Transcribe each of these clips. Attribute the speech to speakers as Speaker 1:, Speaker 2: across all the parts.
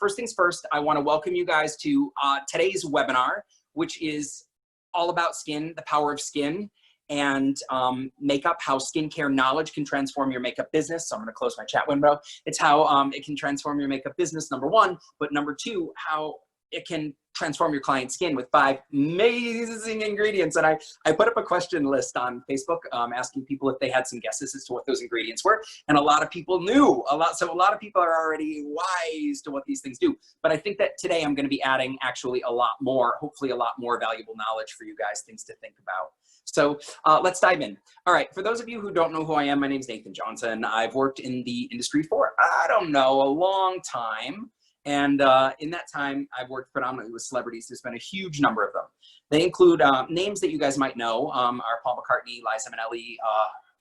Speaker 1: first things first, I want to welcome you guys to today's webinar, which is all about skin, the power of skin, and makeup, how skincare knowledge can transform your makeup business. So I'm going to close my chat window. It's how it can transform your makeup business, number one, but number two, how it can transform your client's skin with 5 amazing ingredients. And I put up a question list on Facebook asking people if they had some guesses as to what those ingredients were. And a lot of people knew so a lot of people are already wise to what these things do. But I think that today I'm going to be adding actually a lot more, hopefully a lot more valuable knowledge for you guys, things to think about. So let's dive in. All right, for those of you who don't know who I am, my name is Nathan Johnson. I've worked in the industry for, I don't know, a long time. And in that time, I've worked predominantly with celebrities. There's been a huge number of them. They include names that you guys might know, are Paul McCartney, Liza Minnelli,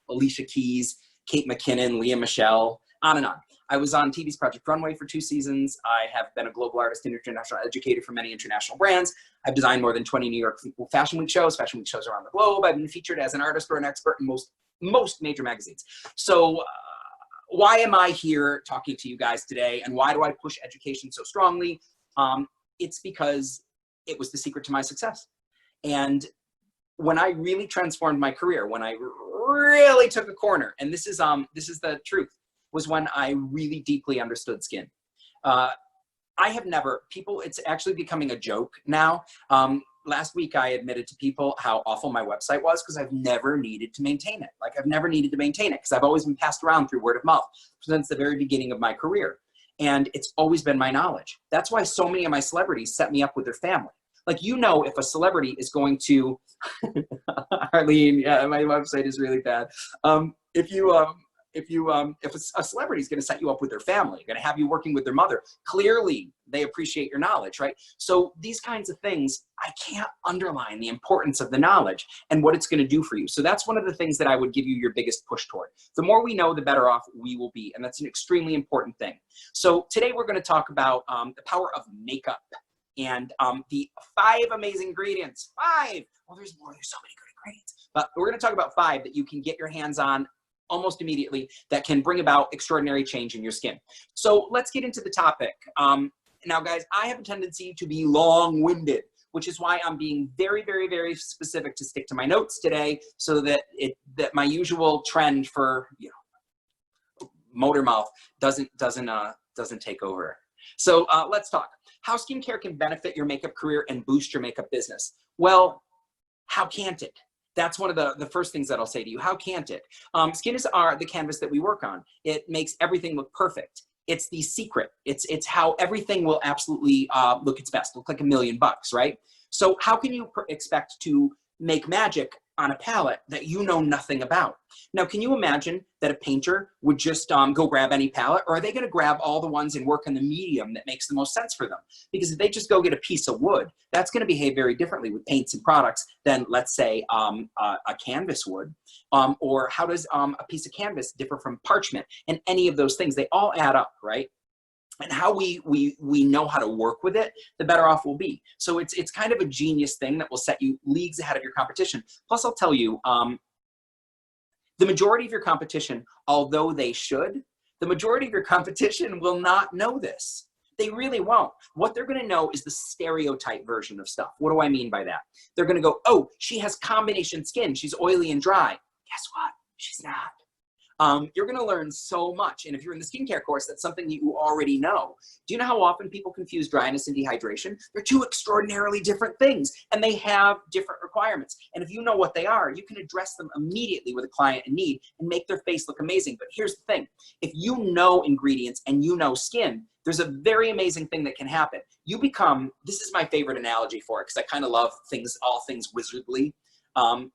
Speaker 1: Alicia Keys, Kate McKinnon, Leah Michelle, on and on. I was on TV's Project Runway for 2 seasons. I have been a global artist and international educator for many international brands. I've designed more than 20 New York Fashion Week shows around the globe. I've been featured as an artist or an expert in most major magazines. So why am I here talking to you guys today, and why do I push education so strongly? It's because it was the secret to my success. And when I really transformed my career, when I really took a corner, and this is the truth, was when I really deeply understood skin. I have never, it's actually becoming a joke now. Last week I admitted to people how awful my website was because I've never needed to maintain it. Like, I've never needed to maintain it because I've always been passed around through word of mouth since the very beginning of my career. And it's always been my knowledge. That's why so many of my celebrities set me up with their family. Like, you know, if a celebrity is going to, Arlene, yeah, my website is really bad. If a celebrity is going to set you up with their family, going to have you working with their mother, clearly they appreciate your knowledge, right? So these kinds of things, I can't underline the importance of the knowledge and what it's going to do for you. So that's one of the things that I would give you your biggest push toward. The more we know, the better off we will be. And that's an extremely important thing. So today we're going to talk about the power of makeup and the 5 amazing ingredients. 5! Well, there's more. There's so many good ingredients. But we're going to talk about 5 that you can get your hands on almost immediately that can bring about extraordinary change in your skin. So let's get into the topic. Now, guys, I have a tendency to be long-winded, which is why I'm being very, very, very specific to stick to my notes today, so that my usual trend for, you know, motor mouth doesn't take over. So let's talk. How skincare can benefit your makeup career and boost your makeup business. Well, how can't it? That's one of the first things that I'll say to you. How can't it? Skin is the canvas that we work on. It makes everything look perfect. It's the secret. It's how everything will absolutely look its best, look like $1,000,000, right? So how can you expect to make magic on a palette that you know nothing about? Now, can you imagine that a painter would just go grab any palette, or are they going to grab all the ones and work in the medium that makes the most sense for them? Because if they just go get a piece of wood, that's going to behave very differently with paints and products than, let's say, a canvas would. Or how does a piece of canvas differ from parchment? And any of those things, they all add up, right? And how we know how to work with it, the better off we'll be. So it's kind of a genius thing that will set you leagues ahead of your competition. Plus, I'll tell you, the majority of your competition, although they should, the majority of your competition will not know this. They really won't. What they're going to know is the stereotype version of stuff. What do I mean by that? They're going to go, oh, she has combination skin. She's oily and dry. Guess what? She's not. You're going to learn so much. And if you're in the skincare course, that's something that you already know. Do you know how often people confuse dryness and dehydration? They're 2 extraordinarily different things, and they have different requirements. And if you know what they are, you can address them immediately with a client in need and make their face look amazing. But here's the thing. If you know ingredients and you know skin, there's a very amazing thing that can happen. You become, this is my favorite analogy for it, because I kind of love all things wizardly.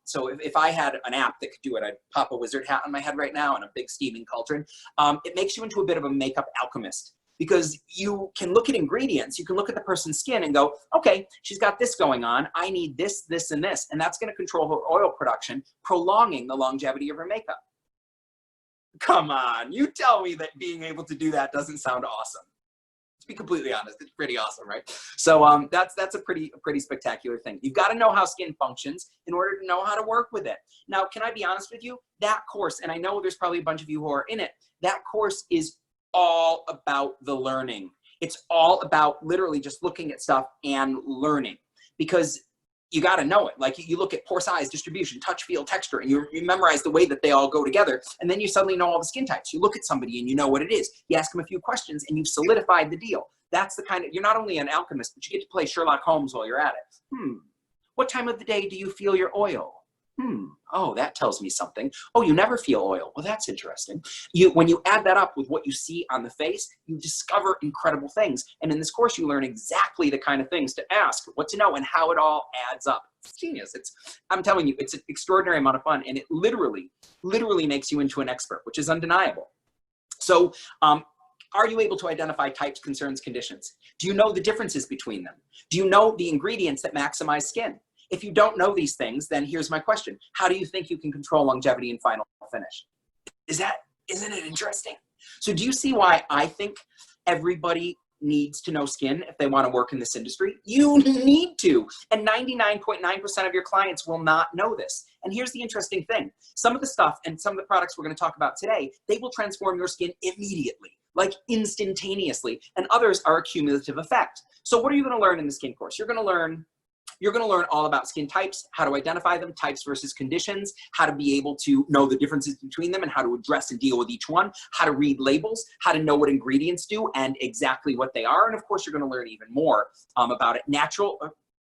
Speaker 1: So if I had an app that could do it, I'd pop a wizard hat on my head right now and a big steaming cauldron. It makes you into a bit of a makeup alchemist, because you can look at ingredients, you can look at the person's skin and go, okay, she's got this going on. I need this, this, and this. And that's going to control her oil production, prolonging the longevity of her makeup. Come on, you tell me that being able to do that doesn't sound awesome. To be completely honest, it's pretty awesome, right? So that's a pretty spectacular thing. You've got to know how skin functions in order to know how to work with it. Now, can I be honest with you? That course, and I know there's probably a bunch of you who are in it, that course is all about the learning. It's all about literally just looking at stuff and learning, because you got to know it. Like you look at pore size, distribution, touch, feel, texture, and you memorize the way that they all go together. And then you suddenly know all the skin types. You look at somebody and you know what it is. You ask them a few questions and you've solidified the deal. That's the kind of, you're not only an alchemist, but you get to play Sherlock Holmes while you're at it. What time of the day do you feel your oil? Oh, that tells me something. Oh, you never feel oil. Well, that's interesting. When you add that up with what you see on the face, you discover incredible things. And in this course, you learn exactly the kind of things to ask, what to know, and how it all adds up. It's genius. I'm telling you, it's an extraordinary amount of fun, and it literally makes you into an expert, which is undeniable. So, are you able to identify types, concerns, conditions? Do you know the differences between them? Do you know the ingredients that maximize skin? If you don't know these things, then here's my question. How do you think you can control longevity and final finish? Isn't it interesting? So do you see why I think everybody needs to know skin if they want to work in this industry? You need to. And 99.9% of your clients will not know this. And here's the interesting thing. Some of the stuff and some of the products we're going to talk about today, they will transform your skin immediately, like instantaneously. And others are a cumulative effect. So what are you going to learn in the skin course? You're going to learn all about skin types, how to identify them, types versus conditions, how to be able to know the differences between them and how to address and deal with each one, how to read labels, how to know what ingredients do and exactly what they are. And of course, you're going to learn even more about it.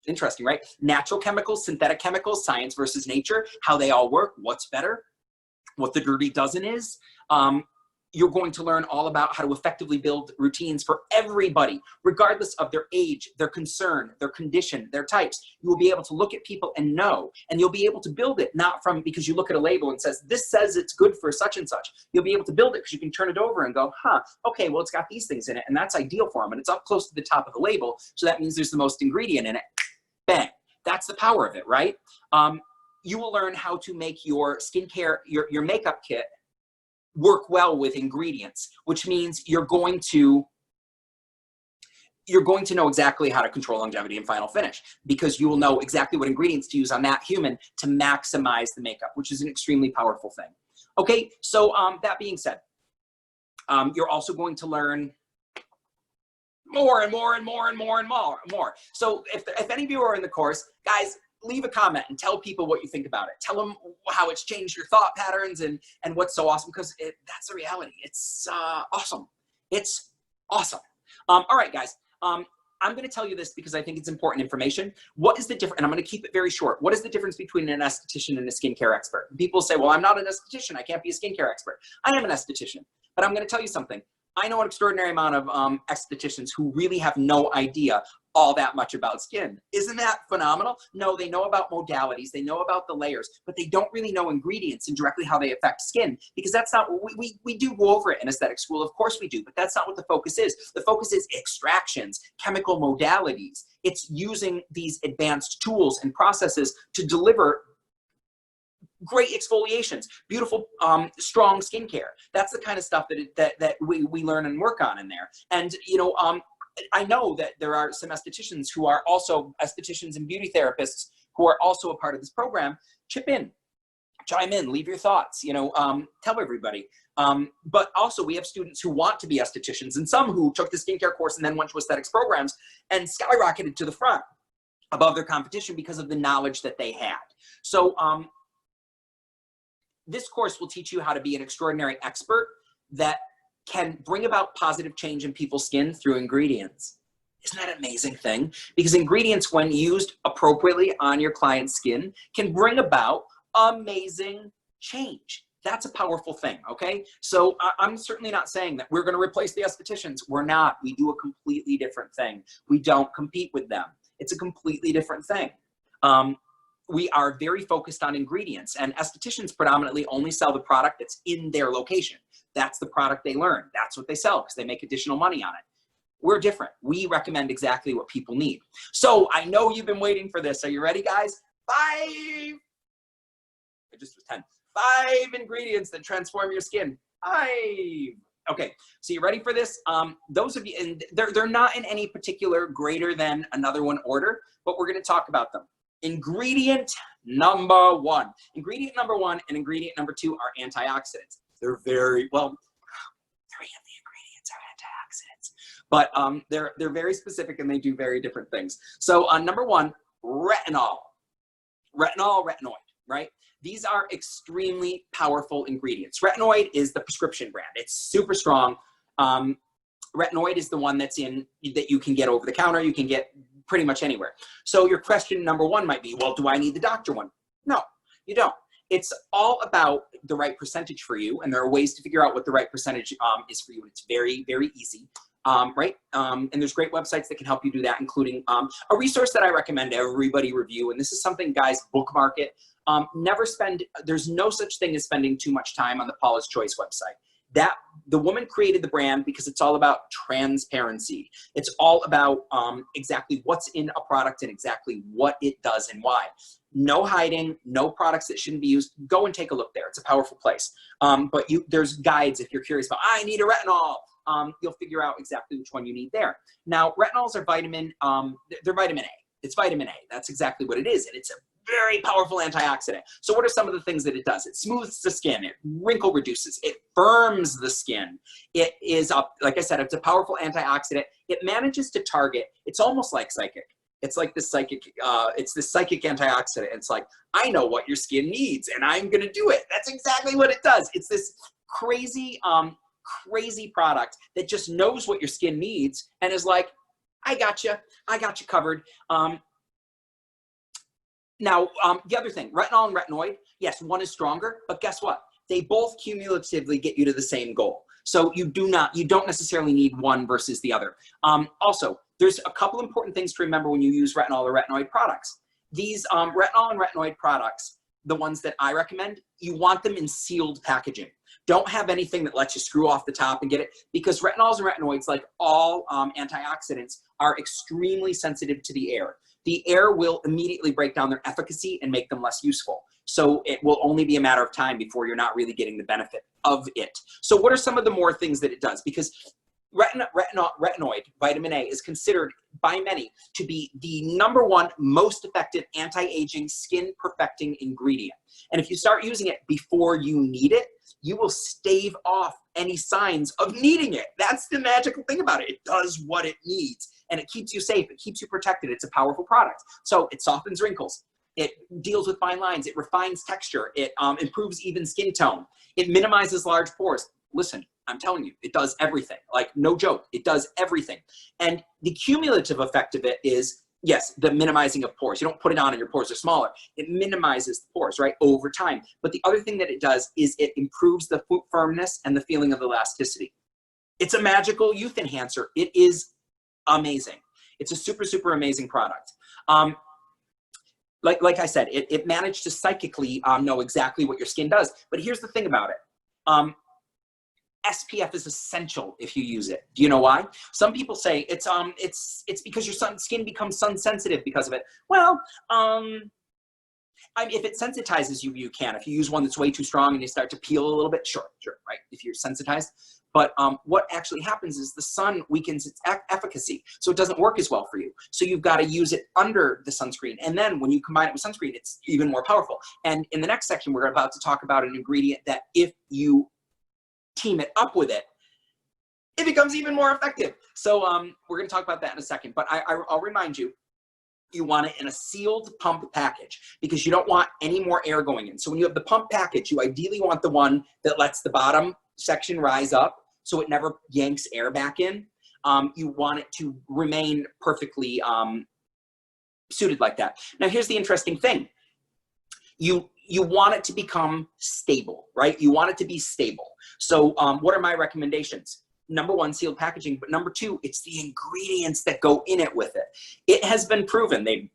Speaker 1: Interesting, right? Natural chemicals, synthetic chemicals, science versus nature, how they all work, what's better, what the dirty dozen is. You're going to learn all about how to effectively build routines for everybody, regardless of their age, their concern, their condition, their types. You will be able to look at people and know, and you'll be able to build it, not from because you look at a label and says, this says it's good for such and such. You'll be able to build it because you can turn it over and go, okay, well, it's got these things in it, and that's ideal for them, and it's up close to the top of the label, so that means there's the most ingredient in it. Bang. That's the power of it, right? You will learn how to make your skincare, your makeup kit work well with ingredients, which means you're going to know exactly how to control longevity and final finish, because you will know exactly what ingredients to use on that human to maximize the makeup, which is an extremely powerful thing. Okay, so that being said, you're also going to learn more and more and more and more and more. So if any of you are in the course, guys, leave a comment and tell people what you think about it. Tell them how it's changed your thought patterns and what's so awesome, because that's the reality. It's awesome. It's awesome. All right, guys. I'm going to tell you this because I think it's important information. What is the difference? And I'm going to keep it very short. What is the difference between an esthetician and a skincare expert? People say, well, I'm not an esthetician. I can't be a skincare expert. I am an esthetician. But I'm going to tell you something. I know an extraordinary amount of estheticians who really have no idea all that much about skin. Isn't that phenomenal? No, they know about modalities, they know about the layers, but they don't really know ingredients and directly how they affect skin, because that's not what we do go over it in aesthetic school. Of course we do, but that's not what the focus is. The focus is extractions, chemical modalities. It's using these advanced tools and processes to deliver great exfoliations, beautiful, strong skincare. That's the kind of stuff that we learn and work on in there. And, I know that there are some estheticians who are also estheticians and beauty therapists who are also a part of this program. Chime in, leave your thoughts, tell everybody. But also we have students who want to be estheticians and some who took the skincare course and then went to aesthetics programs and skyrocketed to the front above their competition because of the knowledge that they had. So this course will teach you how to be an extraordinary expert that can bring about positive change in people's skin through ingredients. Isn't that an amazing thing? Because ingredients, when used appropriately on your client's skin, can bring about amazing change. That's a powerful thing, okay? So I'm certainly not saying that we're gonna replace the estheticians. We're not. We do a completely different thing. We don't compete with them. It's a completely different thing. We are very focused on ingredients, and estheticians predominantly only sell the product that's in their location. That's the product they learn. That's what they sell because they make additional money on it. We're different. We recommend exactly what people need. So I know you've been waiting for this. Are you ready, guys? 5. I just was 10. 5 ingredients that transform your skin. 5. Okay, so you ready for this? Those of you, and they're not in any particular greater than another one order, but we're going to talk about them. Ingredient number 1. Ingredient number 1 and ingredient number 2 are antioxidants. They're very, well, 3 of the ingredients are antioxidants. but they're very specific and they do very different things. So number one, retinol. Retinoid, right? These are extremely powerful ingredients. Retinoid is the prescription brand. It's super strong. Retinoid is the one that you can get over the counter. You can get pretty much anywhere. So your question number one might be, well, do I need the doctor one? No, you don't. It's all about the right percentage for you, and there are ways to figure out what the right percentage is for you. It's very, very easy, right? And there's great websites that can help you do that, including a resource that I recommend everybody review, and this is something, guys, bookmark it. There's no such thing as spending too much time on the Paula's Choice website. The woman created the brand because it's all about transparency. It's all about exactly what's in a product and exactly what it does and why. No hiding, no products that shouldn't be used. Go and take a look there. It's a powerful place. But there's guides if you're curious about, I need a retinol. You'll figure out exactly which one you need there. Now, retinols are they're vitamin A. It's vitamin A. That's exactly what it is. And it's a very powerful antioxidant. So what are some of the things that it does? It smooths the skin, it wrinkle reduces, it firms the skin. It is, like I said, it's a powerful antioxidant. It manages to target, it's almost like psychic. It's like this psychic, it's this psychic antioxidant. It's like, I know what your skin needs and I'm gonna do it. That's exactly what it does. It's this crazy, crazy product that just knows what your skin needs and is like, I got you covered. Now, the other thing, retinol and retinoid, yes, one is stronger, but guess what? They both cumulatively get you to the same goal. So you don't necessarily need one versus the other. Also, there's a couple important things to remember when you use retinol or retinoid products. These retinol and retinoid products, the ones that I recommend, you want them in sealed packaging. Don't have anything that lets you screw off the top and get it, because retinols and retinoids, like all antioxidants, are extremely sensitive to the air. The air will immediately break down their efficacy and make them less useful. So it will only be a matter of time before you're not really getting the benefit of it. So what are some of the more things that it does? Because retinoid, vitamin A, is considered by many to be the #1 most effective anti-aging, skin perfecting ingredient. And if you start using it before you need it, you will stave off any signs of needing it. That's the magical thing about it. It does what it needs, and it keeps you safe. It keeps you protected. It's a powerful product. So it softens wrinkles. It deals with fine lines. It refines texture. It improves even skin tone. It minimizes large pores. Listen, I'm telling you, it does everything. Like, no joke, it does everything. And the cumulative effect of it is, yes, the minimizing of pores. You don't put it on and your pores are smaller. It minimizes the pores, right, over time. But the other thing that it does is it improves the firmness and the feeling of elasticity. It's a magical youth enhancer. It is amazing. It's a super, super amazing product. Like I said, it managed to psychically know exactly what your skin does. But here's the thing about it. SPF is essential if you use it. Do you know why? Some people say it's because your skin becomes sun sensitive because of it. Well, if it sensitizes you, you can. If you use one that's way too strong and you start to peel a little bit, sure, right? If you're sensitized. But what actually happens is the sun weakens its efficacy, so it doesn't work as well for you. So you've got to use it under the sunscreen. And then when you combine it with sunscreen, it's even more powerful. And in the next section, we're about to talk about an ingredient that if you team it up with it, it becomes even more effective. So we're going to talk about that in a second. But I'll remind you, you want it in a sealed pump package because you don't want any more air going in. So when you have the pump package, you ideally want the one that lets the bottom section rise up so it never yanks air back in. You want it to remain perfectly suited like that. Now here's the interesting thing. You want it to become stable, right? You want it to be stable. So what are my recommendations? #1, sealed packaging, but #2, it's the ingredients that go in it with it. It has been proven, they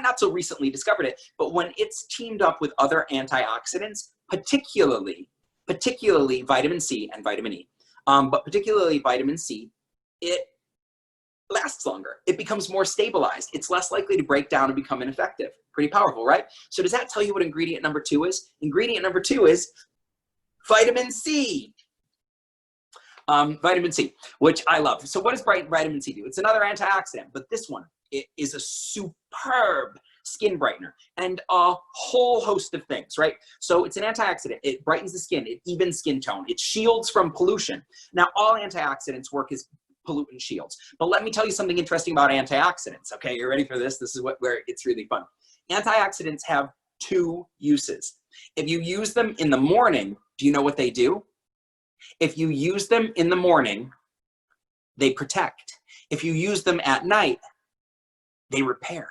Speaker 1: not so recently discovered it, but when it's teamed up with other antioxidants, particularly vitamin C and vitamin E, but particularly vitamin C, it lasts longer. It becomes more stabilized. It's less likely to break down and become ineffective. Pretty powerful, right? So does that tell you what ingredient #2 is? Ingredient #2 is vitamin C. Vitamin C, which I love. So what does vitamin C do? It's another antioxidant, but this one, it is a superb skin brightener and a whole host of things, right? So it's an antioxidant. It brightens the skin. It evens skin tone. It shields from pollution. Now, all antioxidants work as pollutant shields. But let me tell you something interesting about antioxidants. Okay, you ready for this? This is where it's really fun. Antioxidants have two uses. If you use them in the morning, do you know what they do? If you use them in the morning, they protect. If you use them at night, they repair.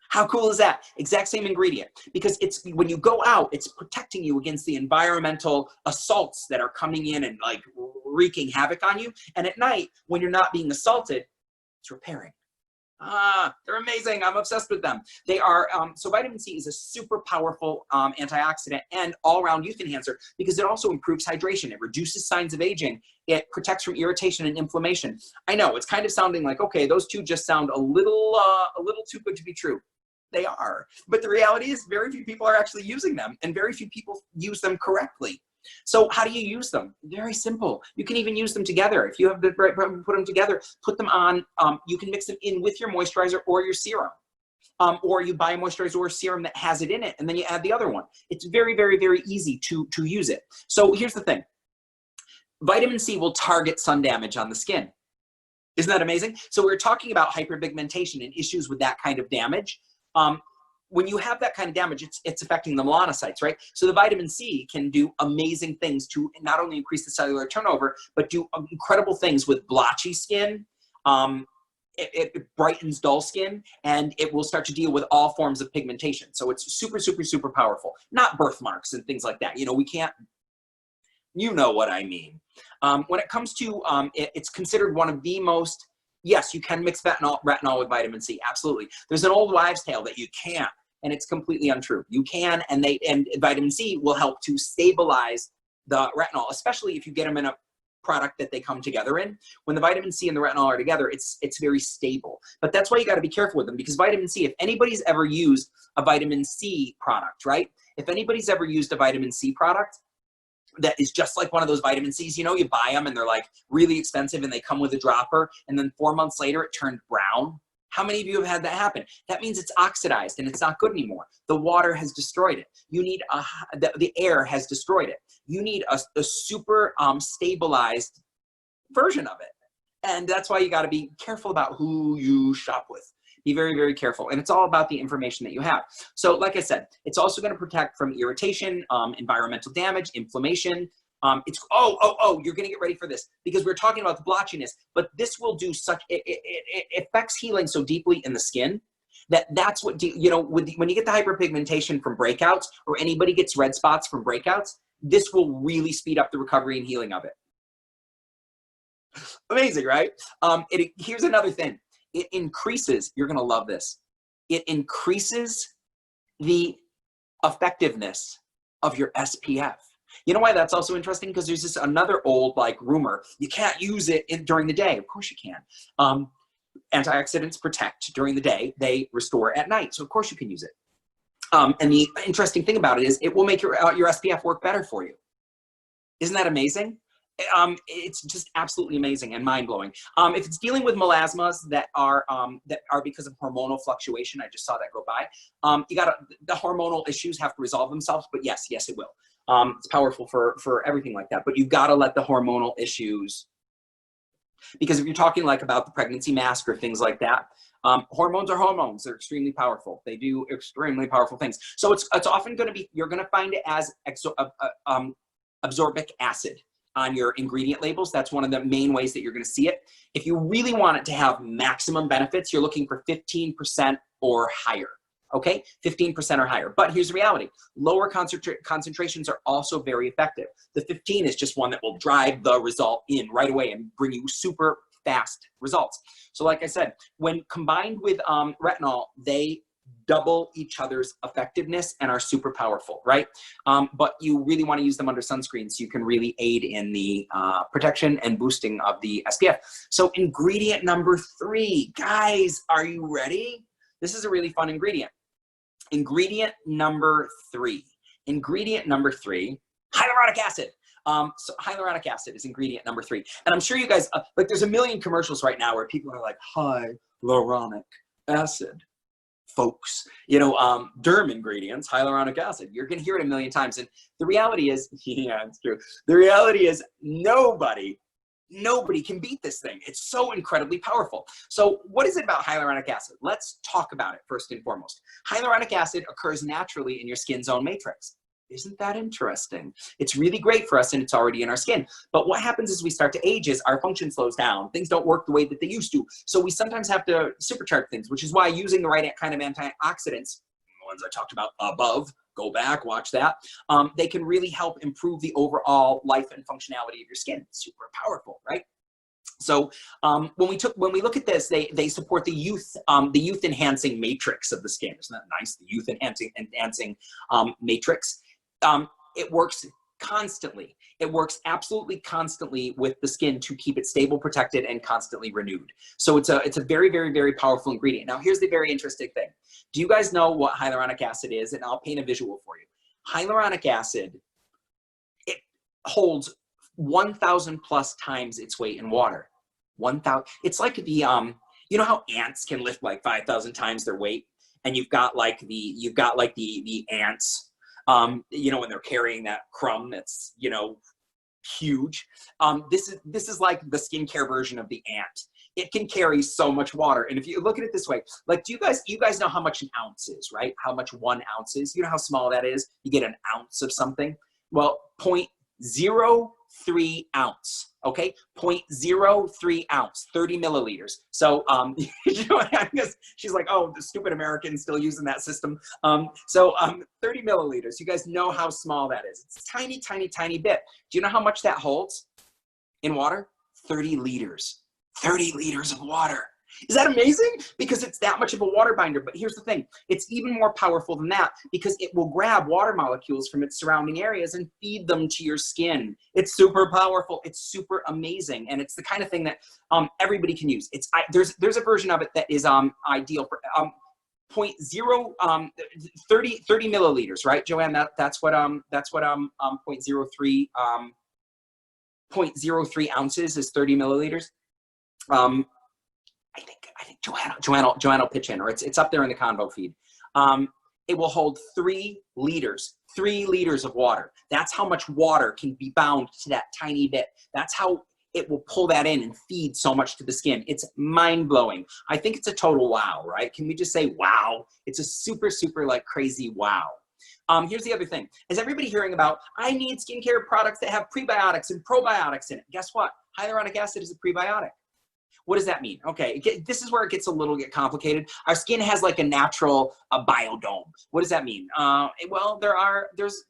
Speaker 1: How cool is that? Exact same ingredient. Because it's when you go out, it's protecting you against the environmental assaults that are coming in and like wreaking havoc on you. And at night, when you're not being assaulted, it's repairing. They're amazing. I'm obsessed with them. They are, so vitamin C is a super powerful antioxidant and all-around youth enhancer because it also improves hydration. It reduces signs of aging. It protects from irritation and inflammation. I know it's kind of sounding like, okay, those two just sound a little too good to be true. They are, but the reality is very few people are actually using them and very few people use them correctly. So how do you use them? Very simple. You can even use them together. If you have the right, put them together, put them on, you can mix them in with your moisturizer or your serum. Or you buy a moisturizer or a serum that has it in it, and then you add the other one. It's very, very, very easy to use it. So here's the thing. Vitamin C will target sun damage on the skin. Isn't that amazing? So we're talking about hyperpigmentation and issues with that kind of damage. When you have that kind of damage, it's affecting the melanocytes, right? So the vitamin C can do amazing things to not only increase the cellular turnover, but do incredible things with blotchy skin. It brightens dull skin, and it will start to deal with all forms of pigmentation. So it's super, super, super powerful. Not birthmarks and things like that. You know, we can't, you know what I mean. When it comes to, it's considered one of the most, yes, you can mix retinol with vitamin C, absolutely. There's an old wives' tale that you can't, and it's completely untrue. You can, and vitamin C will help to stabilize the retinol, especially if you get them in a product that they come together in. When the vitamin C and the retinol are together, it's very stable. But that's why you got to be careful with them, because vitamin C, if anybody's ever used a vitamin C product, right? If anybody's ever used a vitamin C product, that is just like one of those vitamin C's, you know, you buy them and they're like really expensive and they come with a dropper and then 4 months later it turned brown. How many of you have had that happen? That means it's oxidized and it's not good anymore. The water has destroyed it. You need the air has destroyed it. You need a super stabilized version of it. And that's why you got to be careful about who you shop with. Be very, very careful. And it's all about the information that you have. So like I said, it's also going to protect from irritation, environmental damage, inflammation. You're going to get ready for this because we're talking about the blotchiness, but this will do such, it affects healing so deeply in the skin that's what, you know, when you get the hyperpigmentation from breakouts or anybody gets red spots from breakouts, this will really speed up the recovery and healing of it. Amazing, right? Here's another thing. It increases, you're going to love this. It increases the effectiveness of your SPF. You know why that's also interesting? Because there's this another old like rumor. You can't use it during the day. Of course you can. Antioxidants protect during the day. They restore at night. So of course you can use it. And the interesting thing about it is it will make your SPF work better for you. Isn't that amazing? It's just absolutely amazing and mind-blowing. If it's dealing with melasmas that are because of hormonal fluctuation, I just saw that go by. The hormonal issues have to resolve themselves, but yes, it will. It's powerful for everything like that, but you've got to let the hormonal issues, because if you're talking like about the pregnancy mask or things like that, hormones are hormones. They're extremely powerful. They do extremely powerful things. So it's often going to be, you're going to find it as absorbic acid on your ingredient labels. That's one of the main ways that you're going to see it. If you really want it to have maximum benefits, you're looking for 15% or higher. Okay, 15% or higher. But here's the reality. Lower concentrations are also very effective. The 15 is just one that will drive the result in right away and bring you super fast results. So like I said, when combined with retinol, they double each other's effectiveness and are super powerful, right? But you really want to use them under sunscreen so you can really aid in the protection and boosting of the SPF. So ingredient number 3, guys, are you ready? This is a really fun ingredient. Ingredient number 3. Ingredient number 3, hyaluronic acid. So hyaluronic acid is ingredient number 3. And I'm sure you guys, like there's a million commercials right now where people are like, hyaluronic acid. Folks, you know, derm ingredients, hyaluronic acid. You're going to hear it a million times. And the reality is, yeah, it's true. The reality is nobody Nobody can beat this thing. It's so incredibly powerful. So what is it about hyaluronic acid? Let's talk about it first and foremost. Hyaluronic acid occurs naturally in your skin's own matrix. Isn't that interesting? It's really great for us and it's already in our skin. But what happens as we start to age is our function slows down. Things don't work the way that they used to. So we sometimes have to supercharge things, which is why using the right kind of antioxidants, the ones I talked about above, go back, watch that, they can really help improve the overall life and functionality of your skin. Super powerful, right? So when we look at this, they support the youth enhancing matrix of the skin. Isn't that nice? The youth enhancing matrix. It works constantly. It works absolutely constantly with the skin to keep it stable, protected, and constantly renewed. So it's a very, very, very powerful ingredient. Now, here's the very interesting thing. Do you guys know what hyaluronic acid is? And I'll paint a visual for you. Hyaluronic acid, it holds 1,000 plus times its weight in water. 1,000. It's like the you know how ants can lift like 5,000 times their weight, and you've got like the ants. You know, when they're carrying that crumb that's, you know, huge. This is like the skincare version of the ant. It can carry so much water. And if you look at it this way, like, you guys know how much an ounce is, right? How much 1 ounce is? You know how small that is? You get an ounce of something. Well, 0.03 ounce, okay? 0.03 ounce, 30 milliliters. So, you know, I guess she's like, oh, the stupid Americans still using that system. 30 milliliters, you guys know how small that is. It's a tiny, tiny, tiny bit. Do you know how much that holds in water? 30 liters. 30 liters of water. Is that amazing? Because it's that much of a water binder. But here's the thing. It's even more powerful than that because it will grab water molecules from its surrounding areas and feed them to your skin. It's super powerful. It's super amazing. And it's the kind of thing that everybody can use. There's a version of it that is ideal for 30 milliliters, right, Joanne? That's what 0.03 ounces is 30 milliliters. I think Joanne will pitch in, or it's up there in the convo feed. It will hold 3 liters of water. That's how much water can be bound to that tiny bit. That's how it will pull that in and feed so much to the skin. It's mind-blowing. I think it's a total wow, right? Can we just say wow? It's a super, super like crazy wow. Here's the other thing. Is everybody hearing about, I need skincare products that have prebiotics and probiotics in it? Guess what? Hyaluronic acid is a prebiotic. What does that mean? Okay, this is where it gets a little bit complicated. Our skin has like a natural biodome. What does that mean? Well, there's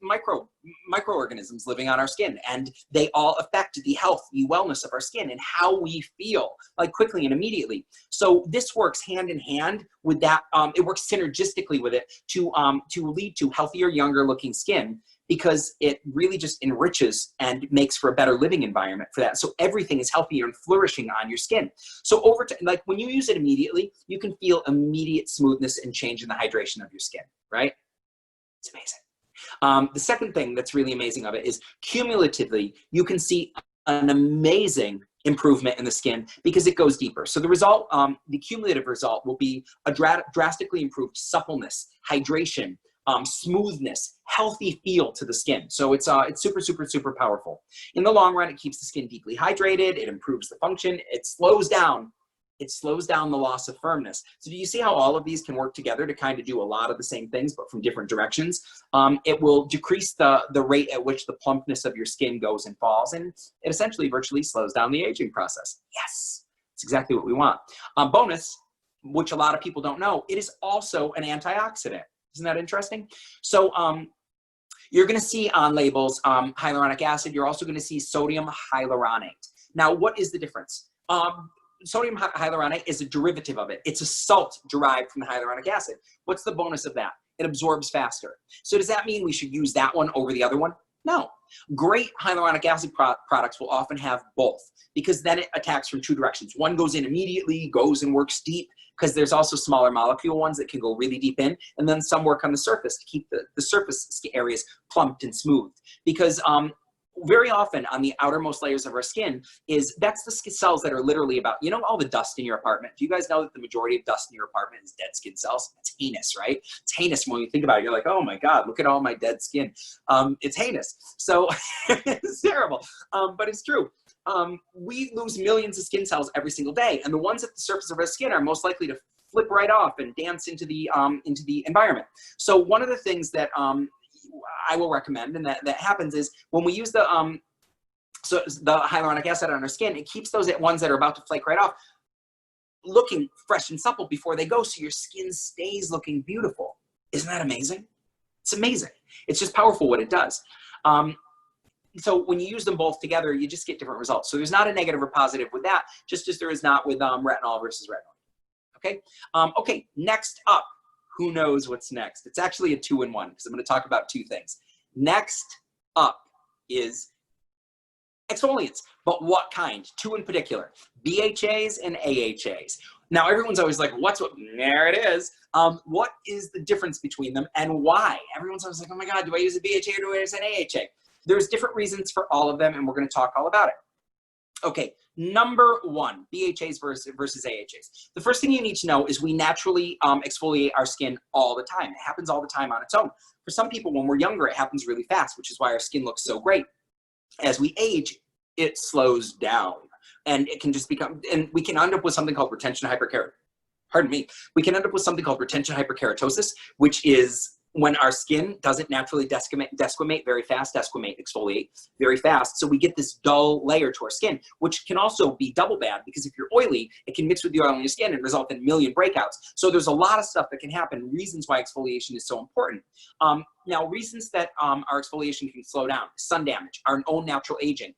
Speaker 1: microorganisms living on our skin, and they all affect the health, the wellness of our skin, and how we feel, like quickly and immediately. So this works hand in hand with that. It works synergistically with it to lead to healthier, younger looking skin, because it really just enriches and makes for a better living environment for that. So everything is healthier and flourishing on your skin. So over time, like when you use it immediately, you can feel immediate smoothness and change in the hydration of your skin, right? It's amazing. The second thing that's really amazing of it is cumulatively, you can see an amazing improvement in the skin because it goes deeper. So the result, the cumulative result will be a drastically improved suppleness, hydration, smoothness, healthy feel to the skin. So it's super, super, super powerful. In the long run, it keeps the skin deeply hydrated. It improves the function. It slows down the loss of firmness. So do you see how all of these can work together to kind of do a lot of the same things, but from different directions? It will decrease the rate at which the plumpness of your skin goes and falls, and it essentially virtually slows down the aging process. Yes, it's exactly what we want. Bonus, which a lot of people don't know, it is also an antioxidant. Isn't that interesting? So you're going to see on labels hyaluronic acid. You're also going to see sodium hyaluronate. Now, what is the difference? Sodium hyaluronate is a derivative of it. It's a salt derived from the hyaluronic acid. What's the bonus of that? It absorbs faster. So does that mean we should use that one over the other one? No. Great hyaluronic acid products will often have both, because then it attacks from 2 directions. One goes in immediately, goes and works deep, because there's also smaller molecule ones that can go really deep in, and then some work on the surface to keep the surface areas plumped and smooth. Because very often on the outermost layers of our skin that's the cells that are literally about, you know, all the dust in your apartment. Do you guys know that the majority of dust in your apartment is dead skin cells? It's heinous, right? It's heinous when you think about it. You're like, oh my God, look at all my dead skin. It's heinous. So it's terrible, but it's true. We lose millions of skin cells every single day, and the ones at the surface of our skin are most likely to flip right off and dance into the environment. So one of the things that I will recommend, and that happens, is when we use the hyaluronic acid on our skin, it keeps those ones that are about to flake right off looking fresh and supple before they go, so your skin stays looking beautiful. Isn't that amazing? It's amazing. It's just powerful what it does. So when you use them both together, you just get different results. So there's not a negative or positive with that, just as there is not with retinol versus retinol. Okay. Okay. Next up, who knows what's next? It's actually a 2-in-1 because I'm going to talk about two things. Next up is exfoliants, but what kind? Two in particular, BHAs and AHAs. Now everyone's always like, there it is. What is the difference between them and why? Everyone's always like, oh my God, do I use a BHA or do I use an AHA? There's different reasons for all of them, and we're going to talk all about it. Okay, number one, BHAs versus AHAs. The first thing you need to know is we naturally exfoliate our skin all the time. It happens all the time on its own. For some people, when we're younger, it happens really fast, which is why our skin looks so great. As we age, it slows down, and it can just become, and we can end up with something called retention hyperkeratosis. Pardon me. We can end up with something called retention hyperkeratosis, which is when our skin doesn't naturally exfoliate very fast. So we get this dull layer to our skin, which can also be double bad because if you're oily, it can mix with the oil in your skin and result in a million breakouts. So there's a lot of stuff that can happen, reasons why exfoliation is so important. Now, reasons that our exfoliation can slow down: sun damage, our own natural aging.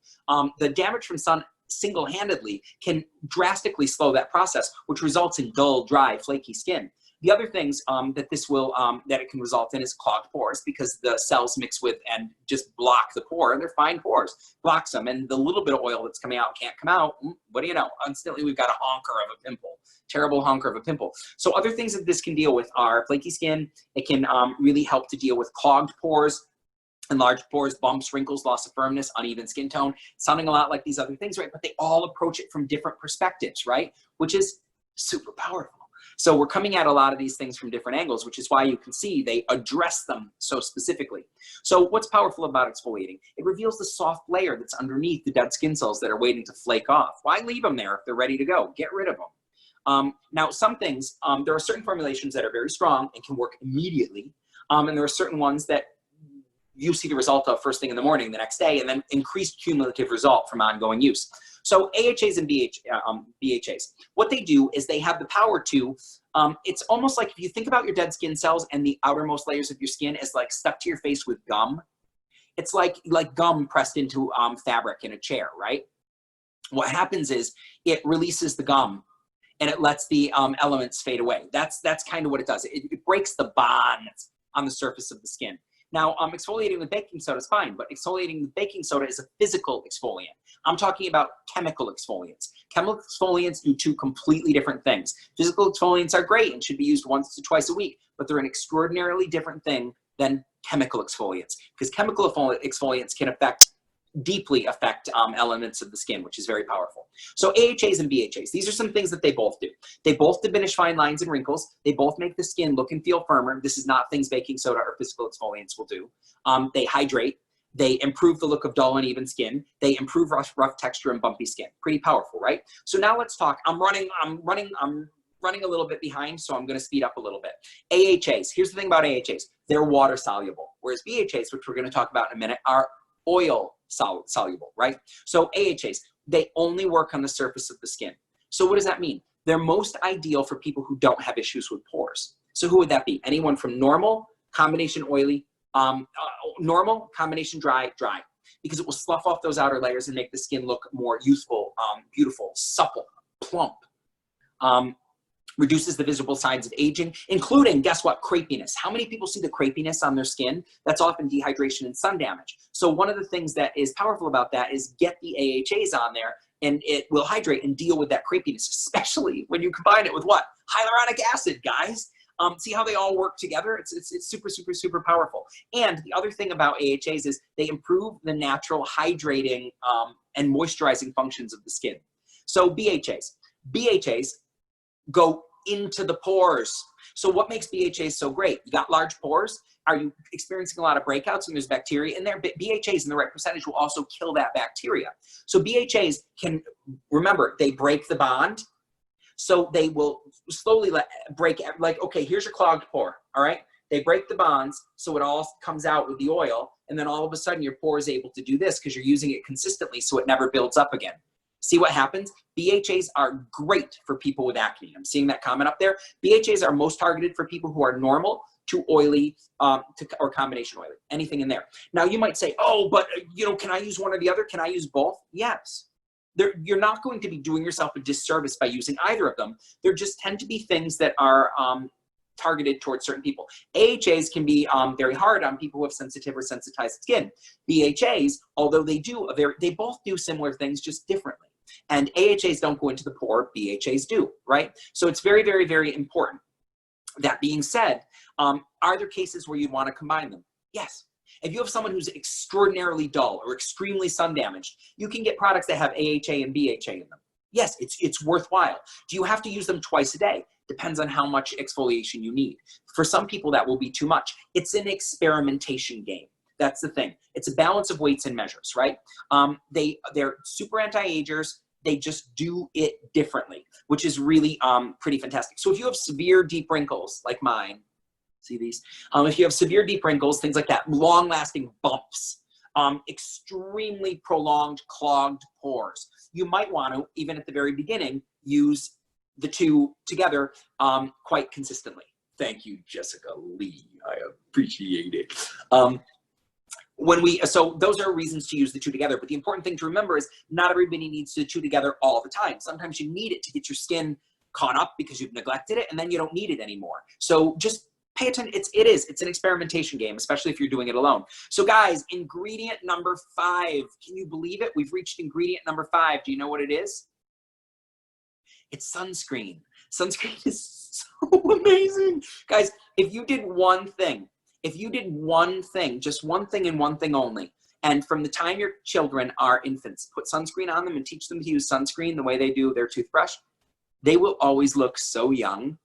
Speaker 1: The damage from sun single-handedly can drastically slow that process, which results in dull, dry, flaky skin. The other things that it can result in is clogged pores, because the cells mix with and just block the pore, and they're fine pores, blocks them, and the little bit of oil that's coming out can't come out. What do you know? Instantly, we've got a honker of a pimple, terrible honker of a pimple. So other things that this can deal with are flaky skin. It can really help to deal with clogged pores, enlarged pores, bumps, wrinkles, loss of firmness, uneven skin tone, sounding a lot like these other things, right? But they all approach it from different perspectives, right? Which is super powerful. So we're coming at a lot of these things from different angles, which is why you can see they address them so specifically. So what's powerful about exfoliating? It reveals the soft layer that's underneath the dead skin cells that are waiting to flake off. Why leave them there if they're ready to go? Get rid of them. Now, some things, there are certain formulations that are very strong and can work immediately. And there are certain ones that you see the result of first thing in the morning the next day, and then increased cumulative result from ongoing use. So AHAs and BHAs, what they do is they have the power to, it's almost like if you think about your dead skin cells and the outermost layers of your skin as like stuck to your face with gum. It's like gum pressed into fabric in a chair, right? What happens is it releases the gum and it lets the elements fade away. That's kind of what it does. It breaks the bonds on the surface of the skin. Now, exfoliating with baking soda is fine, but exfoliating with baking soda is a physical exfoliant. I'm talking about chemical exfoliants. Chemical exfoliants do two completely different things. Physical exfoliants are great and should be used once to twice a week, but they're an extraordinarily different thing than chemical exfoliants, because chemical exfoliants can deeply affect elements of the skin, which is very powerful. So AHAs and BHAs, these are some things that they both do. They both diminish fine lines and wrinkles. They both make the skin look and feel firmer. This is not things baking soda or physical exfoliants will do. They hydrate. They improve the look of dull and even skin. They improve rough texture and bumpy skin. Pretty powerful, right? So now let's talk. I'm running a little bit behind, so I'm going to speed up a little bit. AHAs, here's the thing about AHAs. They're water soluble, whereas BHAs, which we're going to talk about in a minute, are oil soluble, right? So AHAs, they only work on the surface of the skin. So what does that mean? They're most ideal for people who don't have issues with pores. So who would that be? Anyone from normal, combination oily, normal, combination dry, because it will slough off those outer layers and make the skin look more youthful, beautiful, supple, plump. Reduces the visible signs of aging, including, guess what, crepiness. How many people see the crepiness on their skin? That's often dehydration and sun damage. So one of the things that is powerful about that is get the AHAs on there, and it will hydrate and deal with that crepiness, especially when you combine it with what? Hyaluronic acid, guys. See how they all work together? It's super, super, super powerful. And the other thing about AHAs is they improve the natural hydrating and moisturizing functions of the skin. So BHAs go into the pores. So what makes BHAs so great? You got large pores. Are you experiencing a lot of breakouts and there's bacteria in there? But BHAs in the right percentage will also kill that bacteria. So BHAs can, remember, they break the bond. So they will slowly break, like, okay, here's your clogged pore, all right? They break the bonds, so it all comes out with the oil, and then all of a sudden your pore is able to do this because you're using it consistently so it never builds up again. See what happens? BHAs are great for people with acne. I'm seeing that comment up there. BHAs are most targeted for people who are normal to oily or combination oily, anything in there. Now you might say, oh, but can I use one or the other? Can I use both? Yes. You're not going to be doing yourself a disservice by using either of them. There just tend to be things that are targeted towards certain people. AHAs can be very hard on people who have sensitive or sensitized skin. BHAs, although they both do similar things just differently. And AHAs don't go into the pore, BHAs do, right? So it's very, very, very important. That being said, are there cases where you'd want to combine them? Yes. If you have someone who's extraordinarily dull or extremely sun damaged, you can get products that have AHA and BHA in them. Yes, it's worthwhile. Do you have to use them twice a day? Depends on how much exfoliation you need. For some people, that will be too much. It's an experimentation game. That's the thing. It's a balance of weights and measures, right? They're super anti-agers. They just do it differently, which is really pretty fantastic. So if you have severe deep wrinkles like mine, see these? If you have severe deep wrinkles, things like that, long-lasting bumps, extremely prolonged clogged pores, you might want to, even at the very beginning, use the two together quite consistently. Thank you, Jessica Lee. I appreciate it. So those are reasons to use the two together. But the important thing to remember is not everybody needs the two together all the time. Sometimes you need it to get your skin caught up because you've neglected it, and then you don't need it anymore. So just pay attention. It's an experimentation game, especially if you're doing it alone. So guys, ingredient number 5. Can you believe it? We've reached ingredient number 5. Do you know what it is? It's sunscreen. Sunscreen is so amazing. Guys, if you did one thing, just one thing and one thing only, and from the time your children are infants, put sunscreen on them and teach them to use sunscreen the way they do their toothbrush, they will always look so young.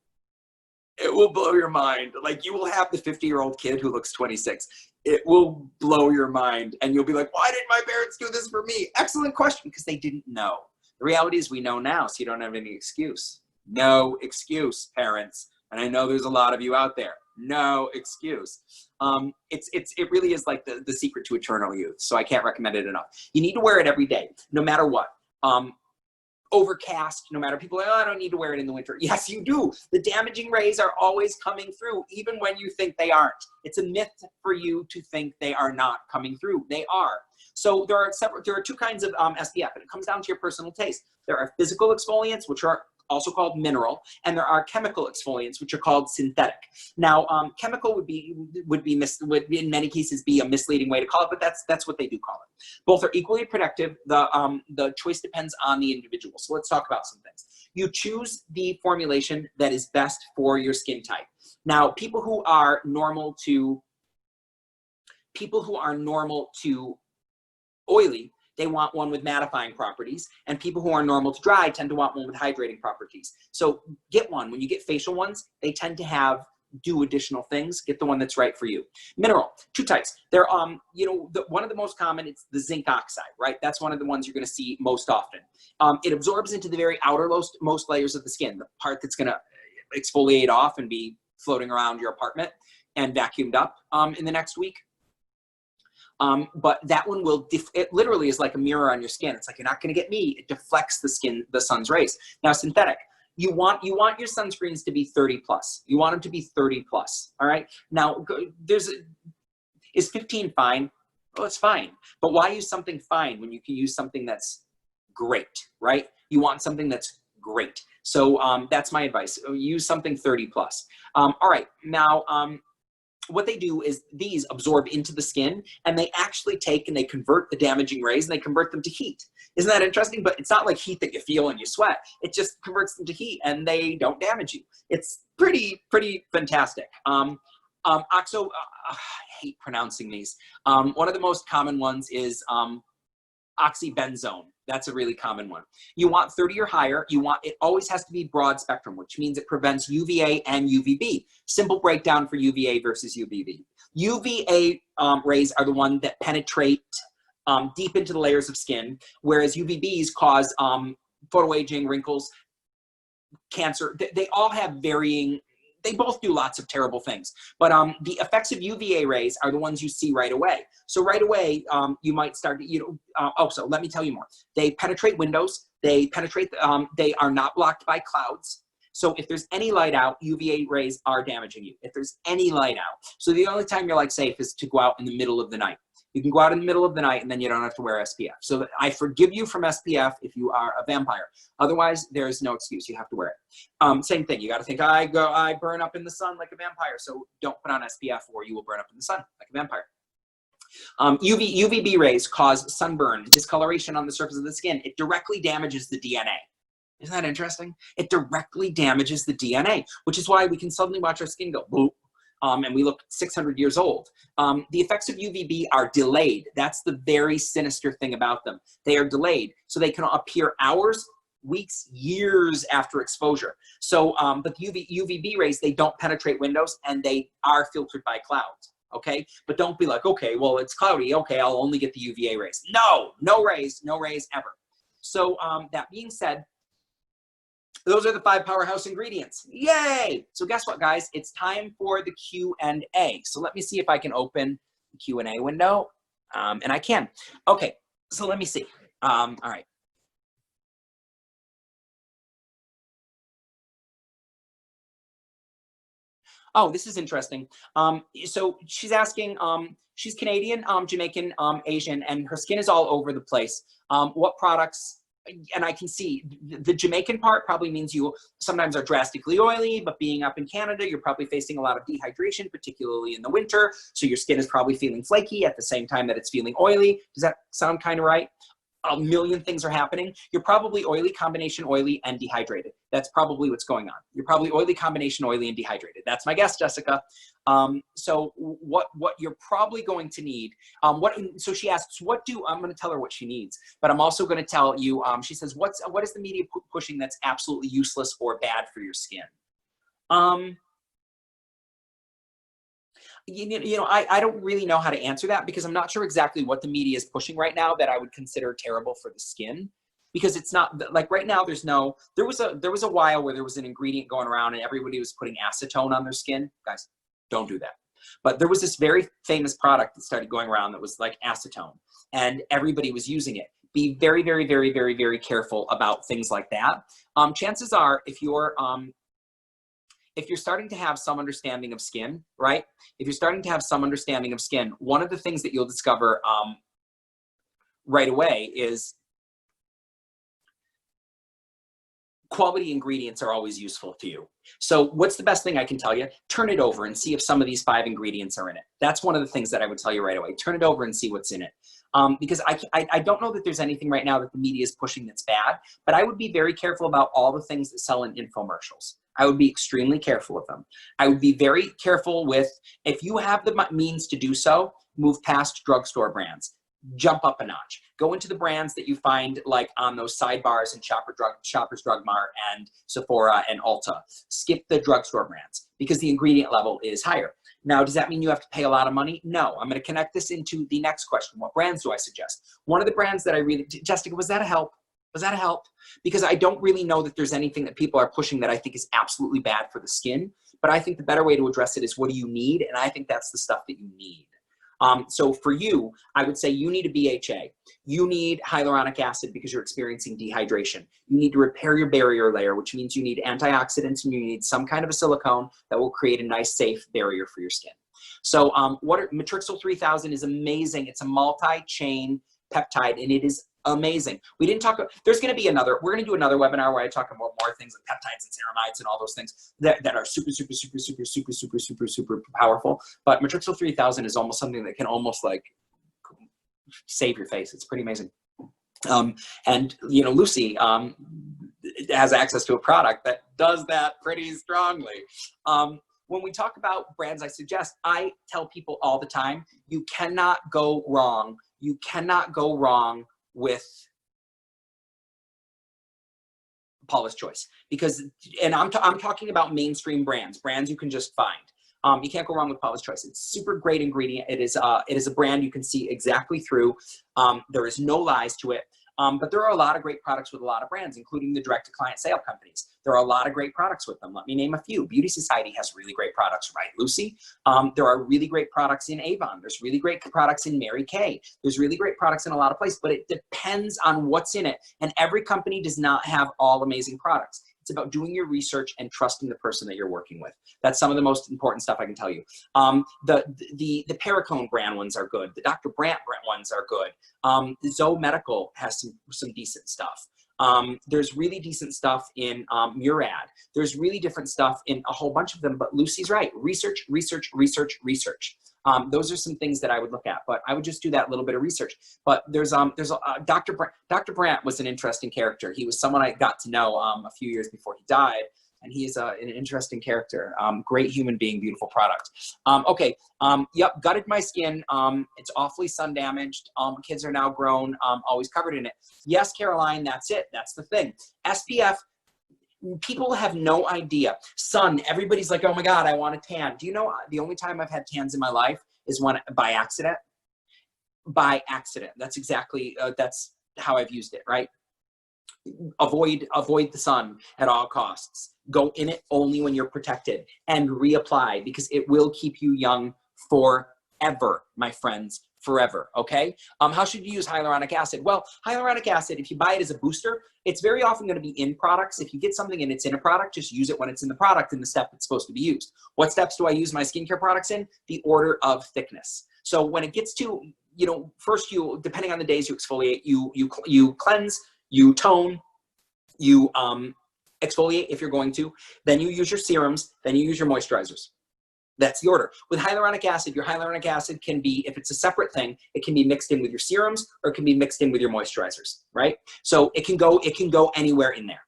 Speaker 1: It will blow your mind. Like, you will have the 50-year-old kid who looks 26. It will blow your mind. And you'll be like, why didn't my parents do this for me? Excellent question, because they didn't know. The reality is we know now, so you don't have any excuse. No excuse, parents. And I know there's a lot of you out there. No excuse. It really is like the secret to eternal youth. So I can't recommend it enough. You need to wear it every day, no matter what. Overcast, no matter, people are like, oh, I don't need to wear it in the winter. Yes, you do. The damaging rays are always coming through, even when you think they aren't. It's a myth for you to think they are not coming through. They are. So there are two kinds of SPF, and it comes down to your personal taste. There are physical exfoliants, which are also called mineral, and there are chemical exfoliants, which are called synthetic. Now, chemical would in many cases be a misleading way to call it, but that's what they do call it. Both are equally protective. The choice depends on the individual. So let's talk about some things. You choose the formulation that is best for your skin type. Now, people who are normal to oily, they want one with mattifying properties, and people who are normal to dry tend to want one with hydrating properties. So get one. When you get facial ones, they tend to do additional things. Get the one that's right for you. Mineral, 2 types. They're one of the most common, it's the zinc oxide, right? That's one of the ones you're going to see most often. It absorbs into the very outermost layers of the skin, the part that's going to exfoliate off and be floating around your apartment and vacuumed up in the next week. But that one it literally is like a mirror on your skin. It's like, you're not going to get me. It deflects the sun's rays. Now, synthetic, you want your sunscreens to be 30 plus. You want them to be 30 plus. All right. Now, is 15 fine? Well, it's fine. But why use something fine when you can use something that's great, right? You want something that's great. So that's my advice. Use something 30 plus. All right. Now, what they do is these absorb into the skin, and they actually take and they convert the damaging rays and they convert them to heat. Isn't that interesting? But it's not like heat that you feel and you sweat. It just converts them to heat and they don't damage you. It's pretty fantastic. I hate pronouncing these. One of the most common ones is oxybenzone. That's a really common one. You want 30 or higher. It always has to be broad spectrum, which means it prevents UVA and UVB. Simple breakdown for UVA versus UVB. UVA rays are the ones that penetrate deep into the layers of skin, whereas UVBs cause photoaging, wrinkles, cancer. They all have varying. They both do lots of terrible things, but the effects of UVA rays are the ones you see right away. So right away, you might start to, so let me tell you more. They penetrate windows. They penetrate, they are not blocked by clouds. So if there's any light out, UVA rays are damaging you. If there's any light out. So the only time you're like safe is to go out in the middle of the night. You can go out in the middle of the night and then you don't have to wear SPF. So I forgive you from SPF if you are a vampire. Otherwise, there's no excuse. You have to wear it. Same thing. You got to think, I burn up in the sun like a vampire. So don't put on SPF or you will burn up in the sun like a vampire. UVB rays cause sunburn, discoloration on the surface of the skin. It directly damages the DNA. Isn't that interesting? It directly damages the DNA, which is why we can suddenly watch our skin go boop. And we look 600 years old. The effects of UVB are delayed. That's the very sinister thing about them. They are delayed, so they can appear hours, weeks, years after exposure. So, but UVB rays, they don't penetrate windows, and they are filtered by clouds, okay? But don't be like, okay, well, it's cloudy. Okay, I'll only get the UVA rays. No rays ever. So that being said, those are the 5 powerhouse ingredients. Yay! So guess what, guys? It's time for the Q&A. So let me see if I can open the Q&A window. And I can. Okay, so let me see. All right. Oh, this is interesting. So she's asking, she's Canadian, Jamaican, Asian, and her skin is all over the place. What products? And I can see the Jamaican part probably means you sometimes are drastically oily, but being up in Canada, you're probably facing a lot of dehydration, particularly in the winter. So your skin is probably feeling flaky at the same time that it's feeling oily. Does that sound kind of right? A million things are happening. You're probably oily, combination oily, and dehydrated. That's probably what's going on. You're probably oily, combination oily, and dehydrated. That's my guess, Jessica. So what you're probably going to need, so she asks, I'm going to tell her what she needs, but I'm also going to tell you, she says, what is the media pushing that's absolutely useless or bad for your skin? I don't really know how to answer that because I'm not sure exactly what the media is pushing right now that I would consider terrible for the skin, because it's not like right now there was a while where there was an ingredient going around and everybody was putting acetone on their skin. Guys, don't do that. But there was this very famous product that started going around that was like acetone and everybody was using it. Be very, very, very, very, very careful about things like that. Chances are if you're starting to have some understanding of skin, right? If you're starting to have some understanding of skin, one of the things that you'll discover right away is quality ingredients are always useful to you. So what's the best thing I can tell you? Turn it over and see if some of these 5 ingredients are in it. That's one of the things that I would tell you right away. Turn it over and see what's in it. Because I don't know that there's anything right now that the media is pushing that's bad, but I would be very careful about all the things that sell in infomercials. I would be extremely careful with them. I would be very careful with, if you have the means to do so, move past drugstore brands. Jump up a notch. Go into the brands that you find like on those sidebars in Shoppers Drug Mart and Sephora and Ulta. Skip the drugstore brands because the ingredient level is higher. Now, does that mean you have to pay a lot of money? No. I'm going to connect this into the next question. What brands do I suggest? One of the brands that I really, Jessica, was that a help? Was that a help? Because I don't really know that there's anything that people are pushing that I think is absolutely bad for the skin. But I think the better way to address it is, what do you need? And I think that's the stuff that you need. So for you, I would say you need a BHA. You need hyaluronic acid because you're experiencing dehydration. You need to repair your barrier layer, which means you need antioxidants and you need some kind of a silicone that will create a nice, safe barrier for your skin. So Matrixyl 3000 is amazing. It's a multi-chain peptide, and it is amazing. We didn't talk, there's going to be another, we're going to do another webinar where I talk about more things like peptides and ceramides and all those things that are super powerful. But Matrixyl 3000 is almost something that can almost like save your face. It's pretty amazing. And you know, Lucy has access to a product that does that pretty strongly. When we talk about brands, I tell people all the time, you cannot go wrong. You cannot go wrong with Paula's Choice, because, and I'm talking about mainstream brands you can just find. You can't go wrong with Paula's Choice. It's super great ingredient. It is a brand you can see exactly through. There is no lies to it. But there are a lot of great products with a lot of brands, including the direct-to-client sale companies. There are a lot of great products with them. Let me name a few. Beauty Society has really great products, right, Lucy? There are really great products in Avon. There's really great products in Mary Kay. There's really great products in a lot of places, but it depends on what's in it. And every company does not have all amazing products. It's about doing your research and trusting the person that you're working with. That's some of the most important stuff I can tell you. The Perricone brand ones are good. The Dr. Brandt ones are good. The Zoe Medical has some decent stuff. There's really decent stuff in Murad. There's really different stuff in a whole bunch of them, but Lucy's right. Research, research, research, research. Those are some things that I would look at, but I would just do that little bit of research. But there's Dr. Brandt was an interesting character. He was someone I got to know a few years before he died, and he is an interesting character. Great human being, beautiful product. Okay, yep, gutted my skin. It's awfully sun damaged. Kids are now grown, always covered in it. Yes, Caroline, that's it. That's the thing. SPF. People have no idea. Sun, everybody's like, oh my God, I want a tan. Do you know the only time I've had tans in my life is when by accident? By accident. That's exactly, that's how I've used it, right? Avoid the sun at all costs. Go in it only when you're protected and reapply, because it will keep you young forever, my friends. Forever, okay? How should you use hyaluronic acid? Well, hyaluronic acid, if you buy it as a booster, it's very often going to be in products. If you get something and it's in a product, just use it when it's in the product in the step it's supposed to be used. What steps do I use my skincare products in? The order of thickness. So when it gets to, you know, first you, depending on the days you exfoliate, you cleanse, you tone, you exfoliate if you're going to, then you use your serums, then you use your moisturizers. That's the order. With hyaluronic acid, your hyaluronic acid can be, if it's a separate thing, it can be mixed in with your serums or it can be mixed in with your moisturizers, right? So it can go anywhere in there.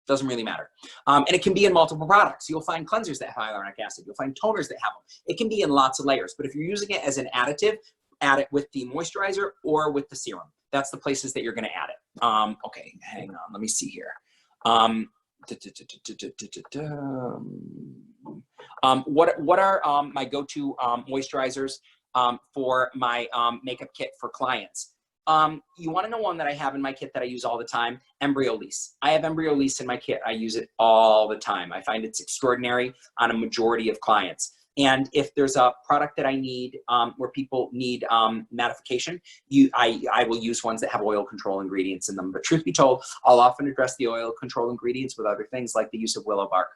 Speaker 1: Doesn't really matter. And it can be in multiple products. You'll find cleansers that have hyaluronic acid. You'll find toners that have them. It can be in lots of layers, but if you're using it as an additive, add it with the moisturizer or with the serum. That's the places that you're gonna add it. Okay, hang on, let me see here. What are my go-to moisturizers for my makeup kit for clients? You want to know one that I have in my kit that I use all the time? Embryolisse. I have Embryolisse in my kit. I use it all the time. I find it's extraordinary on a majority of clients. And if there's a product that I need where people need mattification, I will use ones that have oil control ingredients in them. But truth be told, I'll often address the oil control ingredients with other things like the use of willow bark.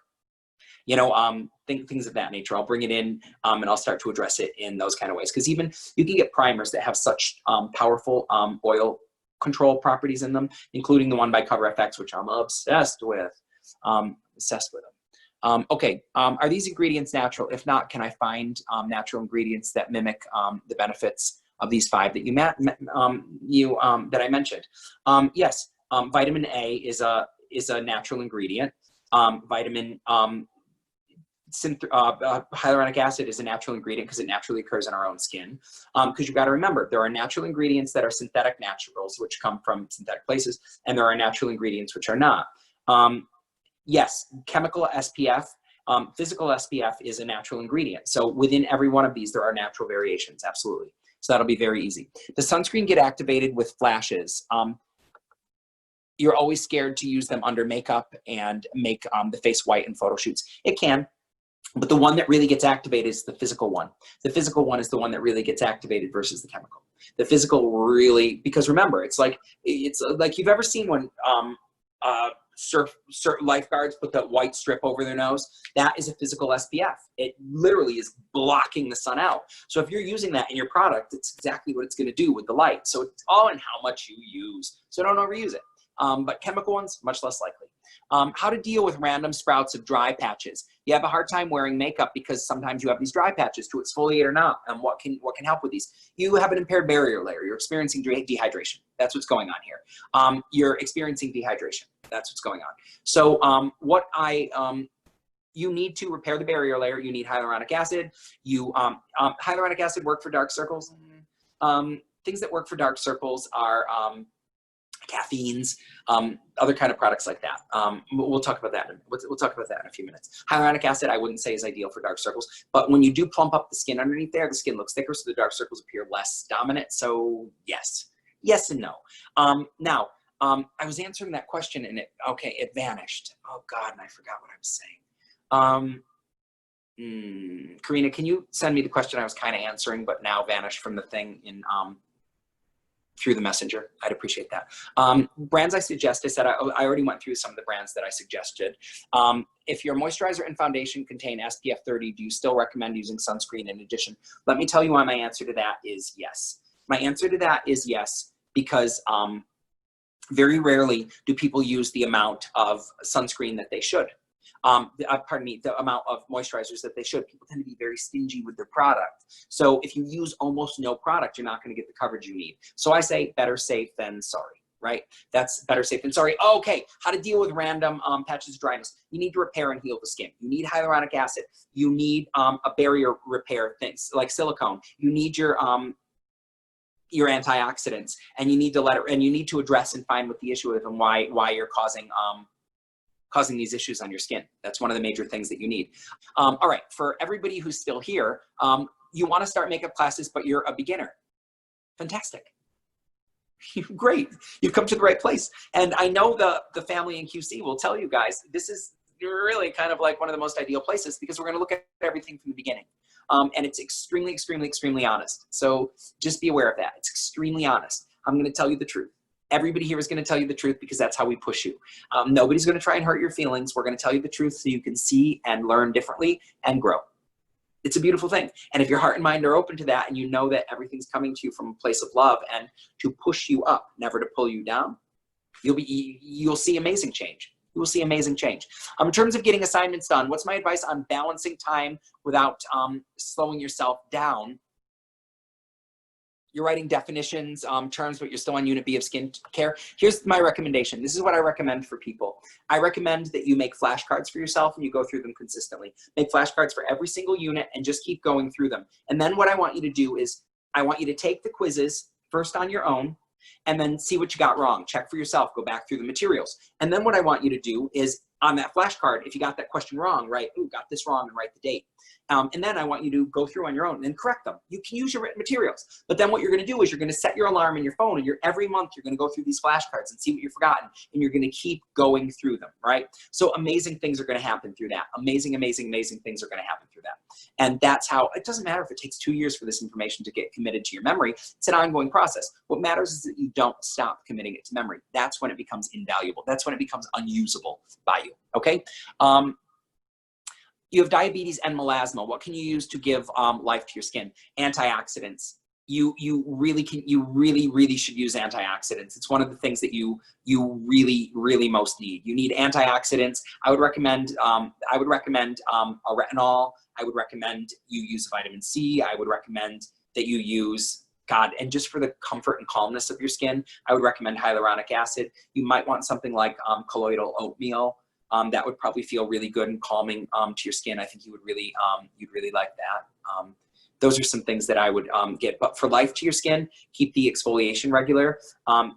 Speaker 1: You know, things of that nature. I'll bring it in and I'll start to address it in those kind of ways. Because even you can get primers that have such powerful oil control properties in them, including the one by CoverFX, which I'm obsessed with. Obsessed with them. Okay, are these ingredients natural? If not, can I find natural ingredients that mimic the benefits of these 5 that that I mentioned? Yes, vitamin A is a natural ingredient. Hyaluronic acid is a natural ingredient because it naturally occurs in our own skin. Because you've got to remember, there are natural ingredients that are synthetic naturals, which come from synthetic places, and there are natural ingredients which are not. Yes, chemical SPF, physical SPF is a natural ingredient. So within every one of these, there are natural variations, absolutely. So that'll be very easy. Does sunscreen get activated with flashes? You're always scared to use them under makeup and make the face white in photo shoots. It can, but the one that really gets activated is the physical one. The physical one is the one that really gets activated versus the chemical. The physical really, because remember, it's like you've ever seen when lifeguards put that white strip over their nose. That is a physical SPF. It literally is blocking the sun out. So if you're using that in your product, it's exactly what it's going to do with the light. So it's all in how much you use. So don't overuse it. But chemical ones, much less likely. How to deal with random sprouts of dry patches. You have a hard time wearing makeup because sometimes you have these dry patches to exfoliate or not. What can help with these? You have an impaired barrier layer. You're experiencing dehydration. That's what's going on here. You're experiencing dehydration. That's what's going on. So you need to repair the barrier layer. You need hyaluronic acid. Hyaluronic acid work for dark circles. Things that work for dark circles are caffeines, other kind of products like that. We'll talk about that. We'll talk about that in a few minutes. Hyaluronic acid, I wouldn't say is ideal for dark circles, but when you do plump up the skin underneath there, the skin looks thicker, so the dark circles appear less dominant. So yes and no. Now, I was answering that question and it vanished. Oh God, and I forgot what I was saying. Karina, can you send me the question I was kind of answering, but now vanished from the thing in through the messenger? I'd appreciate that. Brands I suggest, I said I already went through some of the brands that I suggested. If your moisturizer and foundation contain SPF 30, do you still recommend using sunscreen in addition? Let me tell you why my answer to that is yes. My answer to that is yes, because very rarely do people use the amount of sunscreen that they should. Pardon me, the amount of moisturizers that they should. People tend to be very stingy with their product. So if you use almost no product, you're not going to get the coverage you need. So I say better safe than sorry, right? That's better safe than sorry. Okay, how to deal with random patches of dryness. You need to repair and heal the skin. You need hyaluronic acid. You need a barrier repair, things like silicone. You need your antioxidants, and you need to address and find what the issue is and why you're causing these issues on your skin. That's one of the major things that you need. All right, for everybody who's still here, you want to start makeup classes, but you're a beginner. Fantastic. Great, you've come to the right place. And I know the family in QC will tell you guys, this is really kind of like one of the most ideal places because we're going to look at everything from the beginning. And it's extremely, extremely, extremely honest. So just be aware of that. It's extremely honest. I'm going to tell you the truth. Everybody here is going to tell you the truth because that's how we push you. Nobody's going to try and hurt your feelings. We're going to tell you the truth so you can see and learn differently and grow. It's a beautiful thing. And if your heart and mind are open to that and you know that everything's coming to you from a place of love and to push you up, never to pull you down, you'll see amazing change. You will see amazing change. In terms of getting assignments done, what's my advice on balancing time without slowing yourself down? You're writing definitions, terms, but you're still on unit B of skincare. Here's my recommendation. This is what I recommend for people. I recommend that you make flashcards for yourself and you go through them consistently. Make flashcards for every single unit and just keep going through them. And then what I want you to do is I want you to take the quizzes first on your own and then see what you got wrong. Check for yourself, go back through the materials. And then what I want you to do is on that flashcard, if you got that question wrong, write, ooh, got this wrong, and write the date. And then I want you to go through on your own and correct them. You can use your written materials, but then what you're going to do is you're going to set your alarm in your phone, and every month you're going to go through these flashcards and see what you've forgotten, and you're going to keep going through them, right? So amazing things are going to happen through that. Amazing, amazing, amazing things are going to happen through that. And that's how, it doesn't matter if it takes 2 years for this information to get committed to your memory. It's an ongoing process. What matters is that you don't stop committing it to memory. That's when it becomes invaluable. That's when it becomes unusable by you, okay? You have diabetes and melasma. What can you use to give life to your skin? Antioxidants. You really should use antioxidants. It's one of the things that you really most need. You need antioxidants. I would recommend a retinol. I would recommend you use vitamin C. I would recommend that you use, and just for the comfort and calmness of your skin, I would recommend hyaluronic acid. You might want something like colloidal oatmeal. That would probably feel really good and calming to your skin. I think you would you'd really like that. Those are some things that I would get. But for life to your skin, keep the exfoliation regular.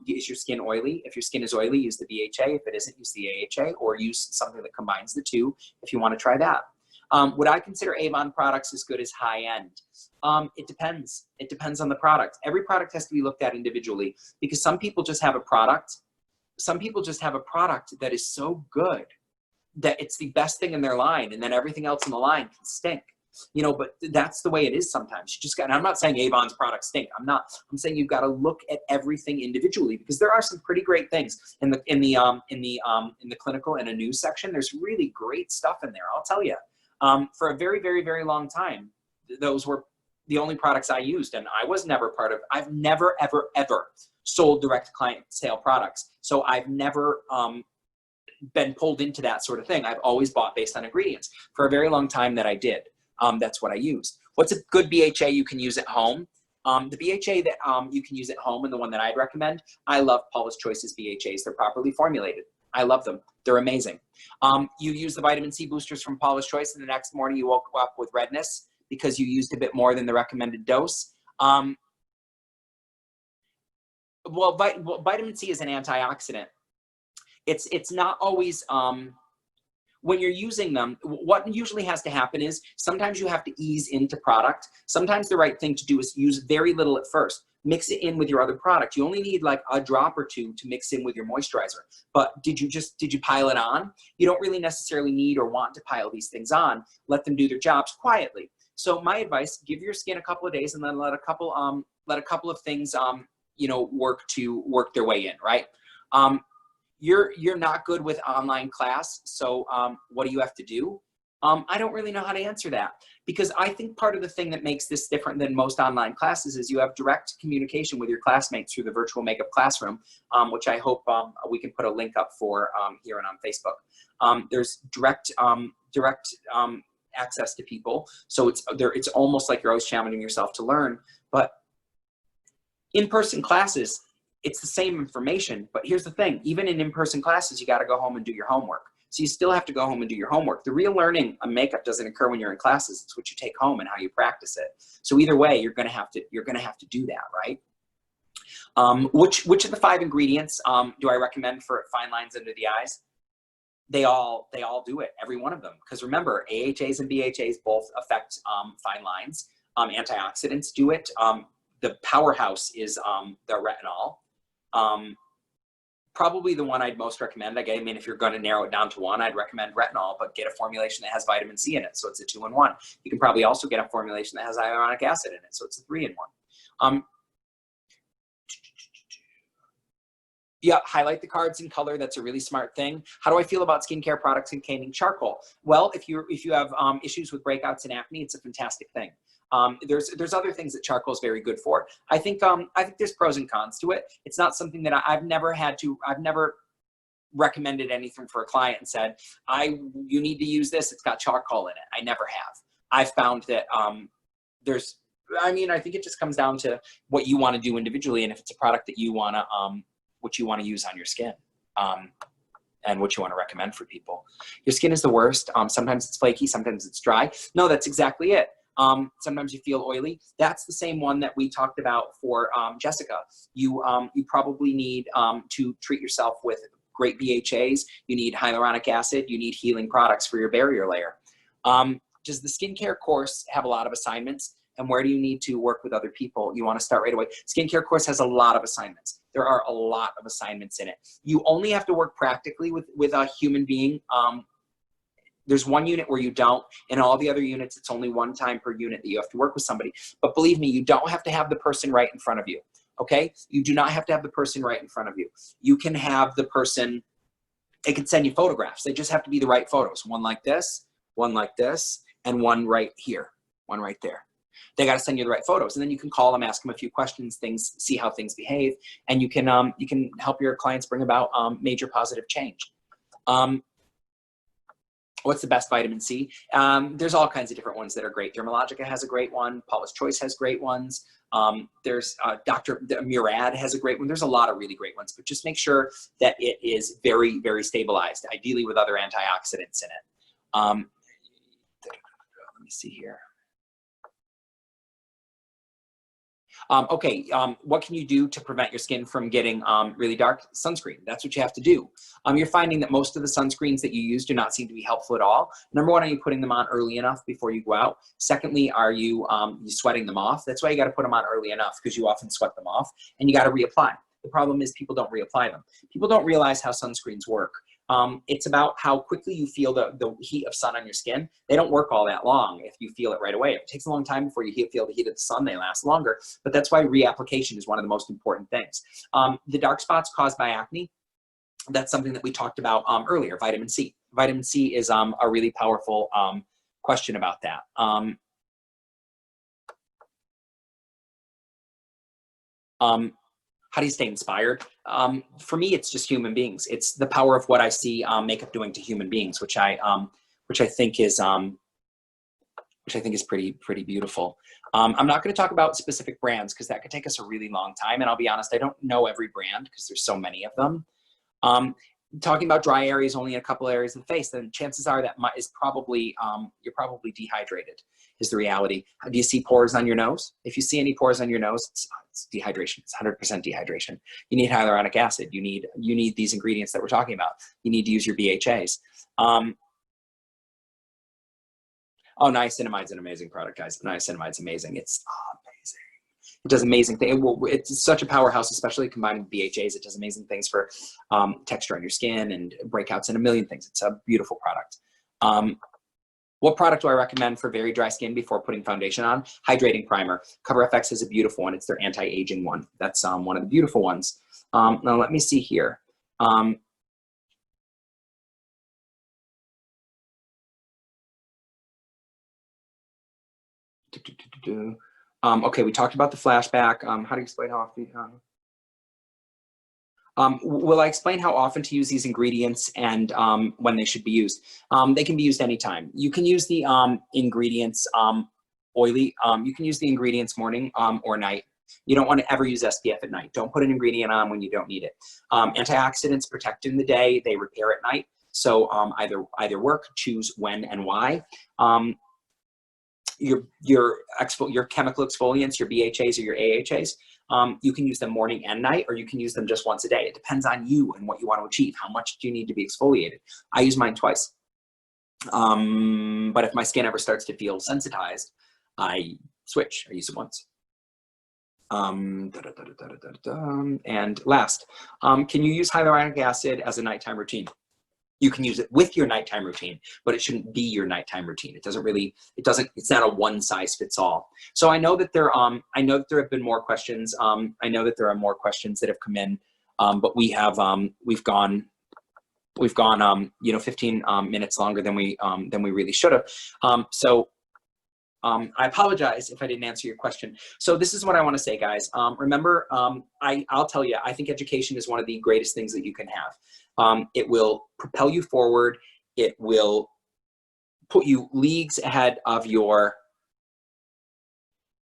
Speaker 1: Is your skin oily? If your skin is oily, use the BHA. If it isn't, use the AHA, or use something that combines the two if you want to try that. Would I consider Avon products as good as high-end? It depends. It depends on the product. Every product has to be looked at individually because some people just have a product. Some people just have a product that is so good that it's the best thing in their line, and then everything else in the line can stink. you know, but that's the way it is sometimes. You just got, and I'm not saying Avon's products stink. I'm saying you've got to look at everything individually, because there are some pretty great things in the clinical and a news section. There's really great stuff in there. I'll tell you, for a very, very, very long time, those were the only products I used, and I was never part of, I've never, ever, ever sold direct client sale products. So I've never, been pulled into that sort of thing. I've always bought based on ingredients. For a very long time that I did. That's what I used. What's a good BHA you can use at home? The BHA that you can use at home, and the one that I'd recommend, I love Paula's Choice's BHAs. They're properly formulated. I love them. They're amazing. You use the vitamin C boosters from Paula's Choice, and the next morning you woke up with redness because you used a bit more than the recommended dose. Well, vitamin C is an antioxidant. It's not always, when you're using them, what usually has to happen is sometimes you have to ease into product. Sometimes the right thing to do is use very little at first. Mix it in with your other product. You only need like a drop or two to mix in with your moisturizer. But did you pile it on? You don't really necessarily need or want to pile these things on. Let them do their jobs quietly. So my advice, give your skin a couple of days and then let a couple of things, you know, work their way in, right? You're not good with online class, so what do you have to do? I don't really know how to answer that, because I think part of the thing that makes this different than most online classes is you have direct communication with your classmates through the virtual makeup classroom, which I hope we can put a link up for here and on Facebook. There's direct access to people, so it's almost like you're always challenging yourself to learn. But in-person classes, it's the same information, but here's the thing. Even in in-person classes, you got to go home and do your homework. So you still have to go home and do your homework. The real learning of makeup doesn't occur when you're in classes. It's what you take home and how you practice it. So either way, you're going to have to do that, right? Which of the 5 ingredients do I recommend for fine lines under the eyes? They all do it, every one of them. Because remember, AHAs and BHAs both affect fine lines. Antioxidants do it. The powerhouse is the retinol. Probably the one I'd most recommend. I mean, if you're going to narrow it down to one, I'd recommend retinol, but get a formulation that has vitamin C in it, so it's a 2-in-1. You can probably also get a formulation that has hyaluronic acid in it, so it's a 3-in-1. Yeah, highlight the cards in color. That's a really smart thing. How do I feel about skincare products containing charcoal? Well, if you have issues with breakouts and acne, it's a fantastic thing. There's other things that charcoal is very good for. I think there's pros and cons to it. It's not something that I've never recommended anything for a client and said, you need to use this. It's got charcoal in it. I never have. I've found that I think it just comes down to what you want to do individually, and if it's a product that you want to what you want to use on your skin. And what you want to recommend for people. Your skin is the worst. Sometimes it's flaky, sometimes it's dry. No, that's exactly it. Sometimes you feel oily. That's the same one that we talked about for Jessica. You probably need to treat yourself with great BHAs. You need hyaluronic acid. You need healing products for your barrier layer. Does the skincare course have a lot of assignments? And where do you need to work with other people? You want to start right away. Skincare course has a lot of assignments. There are a lot of assignments in it. You only have to work practically with a human being. There's one unit where you don't, and all the other units, it's only one time per unit that you have to work with somebody. But believe me, you don't have to have the person right in front of you, okay? You do not have to have the person right in front of you. You can have the person, they can send you photographs. They just have to be the right photos. One like this, and one right here, one right there. They got to send you the right photos, and then you can call them, ask them a few questions, see how things behave, and you can help your clients bring about major positive change. What's the best vitamin C? There's all kinds of different ones that are great. Dermalogica has a great one. Paula's Choice has great ones. There's Dr. Murad has a great one. There's a lot of really great ones, but just make sure that it is very, very stabilized, ideally with other antioxidants in it. Let me see here. What can you do to prevent your skin from getting really dark? Sunscreen. That's what you have to do. You're finding that most of the sunscreens that you use do not seem to be helpful at all. Number one, are you putting them on early enough before you go out? Secondly, are you sweating them off? That's why you got to put them on early enough, because you often sweat them off, and you got to reapply. The problem is people don't reapply them. People don't realize how sunscreens work. It's about how quickly you feel the heat of sun on your skin. They don't work all that long if you feel it right away. If it takes a long time before you feel the heat of the sun, they last longer. But that's why reapplication is one of the most important things. The dark spots caused by acne, that's something that we talked about earlier, vitamin C. Vitamin C is a really powerful question about that. How do you stay inspired? For me, it's just human beings. It's the power of what I see makeup doing to human beings, which I think is pretty beautiful. I'm not going to talk about specific brands because that could take us a really long time. And I'll be honest, I don't know every brand because there's so many of them. Talking about dry areas only in a couple areas of the face, then chances are that is probably you're probably dehydrated. Is the reality. Do you see pores on your nose? If you see any pores on your nose, it's dehydration. It's 100% dehydration. You need hyaluronic acid. You need these ingredients that we're talking about. You need to use your BHAs. Oh, niacinamide's an amazing product, guys. Niacinamide's amazing. It's amazing. It does amazing things. It's such a powerhouse, especially combined with BHAs. It does amazing things for texture on your skin and breakouts and a million things. It's a beautiful product. What product do I recommend for very dry skin before putting foundation on? Hydrating primer. CoverFX is a beautiful one. It's their anti-aging one. That's one of the beautiful ones. Now let me see here. Okay, we talked about the flashback. How do you explain how often? Will I explain how often to use these ingredients and when they should be used? They can be used anytime. You can use the ingredients oily. You can use the ingredients morning or night. You don't want to ever use SPF at night. Don't put an ingredient on when you don't need it. Antioxidants protect in the day. They repair at night. So either work, choose when and why. Your chemical exfoliants, your BHAs or your AHAs, you can use them morning and night, or you can use them just once a day. It depends on you and what you want to achieve. How much do you need to be exfoliated? I use mine twice. But if my skin ever starts to feel sensitized, I switch. I use it once. And last, can you use hyaluronic acid as a nighttime routine? You can use it with your nighttime routine, but it shouldn't be your nighttime routine. It's not a one size fits all. So I know that there have been more questions. I know that there are more questions that have come in, but we've gone 15 minutes longer than we really should have. I apologize if I didn't answer your question. So this is what I want to say, guys. Remember, I'll tell you, I think education is one of the greatest things that you can have. It will propel you forward. It will put you leagues ahead of your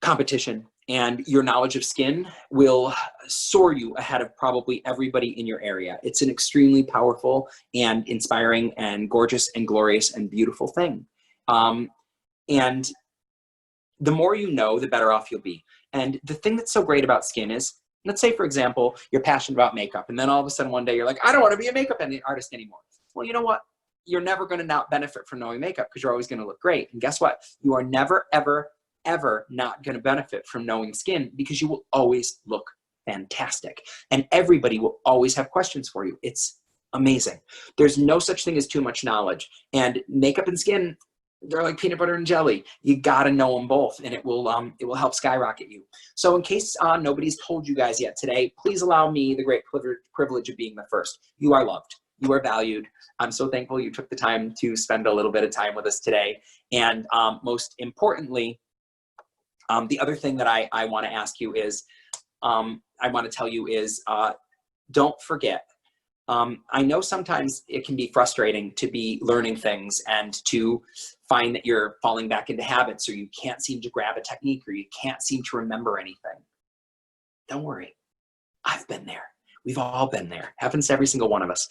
Speaker 1: competition, and your knowledge of skin will soar you ahead of probably everybody in your area. It's an extremely powerful and inspiring and gorgeous and glorious and beautiful thing. And the more you know, the better off you'll be. And the thing that's so great about skin is, let's say, for example, you're passionate about makeup, and then all of a sudden one day you're like, I don't want to be a makeup artist anymore. Well, you know what? You're never going to not benefit from knowing makeup because you're always going to look great. And guess what? You are never, ever, ever not going to benefit from knowing skin because you will always look fantastic. And everybody will always have questions for you. It's amazing. There's no such thing as too much knowledge. And makeup and skin, they're like peanut butter and jelly. You got to know them both, and it will help skyrocket you. So in case nobody's told you guys yet today, please allow me the great privilege of being the first. You are loved. You are valued. I'm so thankful you took the time to spend a little bit of time with us today. And most importantly, the other thing that I want to ask you is, I want to tell you is, don't forget. I know sometimes it can be frustrating to be learning things and to find that you're falling back into habits, or you can't seem to grab a technique, or you can't seem to remember anything. Don't worry. I've been there. We've all been there. Happens to every single one of us.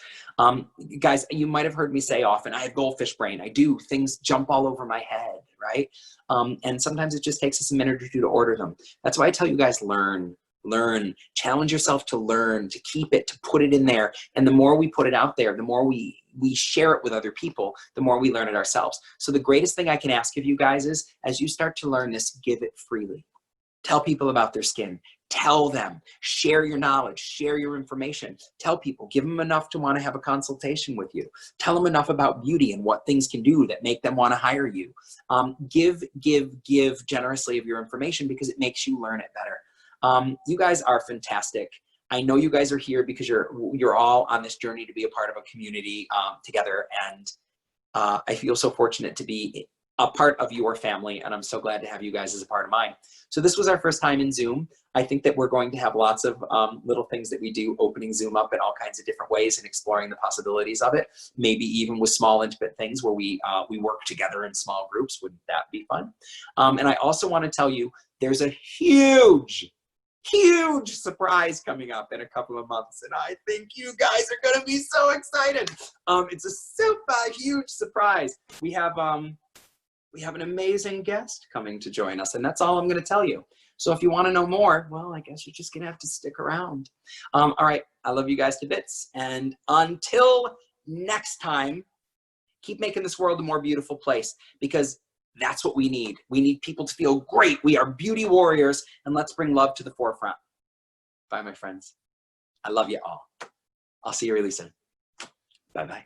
Speaker 1: Guys, you might have heard me say often, I have goldfish brain. I do. Things jump all over my head, right? And sometimes it just takes us a minute or two to order them. That's why I tell you guys, learn, challenge yourself to learn, to keep it, to put it in there. And the more we put it out there, the more we share it with other people, the more we learn it ourselves. So the greatest thing I can ask of you guys is, as you start to learn this, give it freely. Tell people about their skin. Tell them. Share your knowledge. Share your information. Tell people. Give them enough to want to have a consultation with you. Tell them enough about beauty and what things can do that make them want to hire you. Give generously of your information because it makes you learn it better. You guys are fantastic. I know you guys are here because you're all on this journey to be a part of a community together, and I feel so fortunate to be a part of your family, and I'm so glad to have you guys as a part of mine. So this was our first time in Zoom. I think that we're going to have lots of little things that we do, opening Zoom up in all kinds of different ways and exploring the possibilities of it. Maybe even with small intimate things where we work together in small groups. Wouldn't that be fun? And I also want to tell you, there's a huge surprise coming up in a couple of months, and I think you guys are going to be so excited. It's a super huge surprise. We have an amazing guest coming to join us, and that's all I'm going to tell you. So if you want to know more, well, I guess you're just going to have to stick around. All right, I love you guys to bits, and until next time, keep making this world a more beautiful place, because that's what we need. We need people to feel great. We are beauty warriors, and let's bring love to the forefront. Bye, my friends. I love you all. I'll see you really soon. Bye-bye.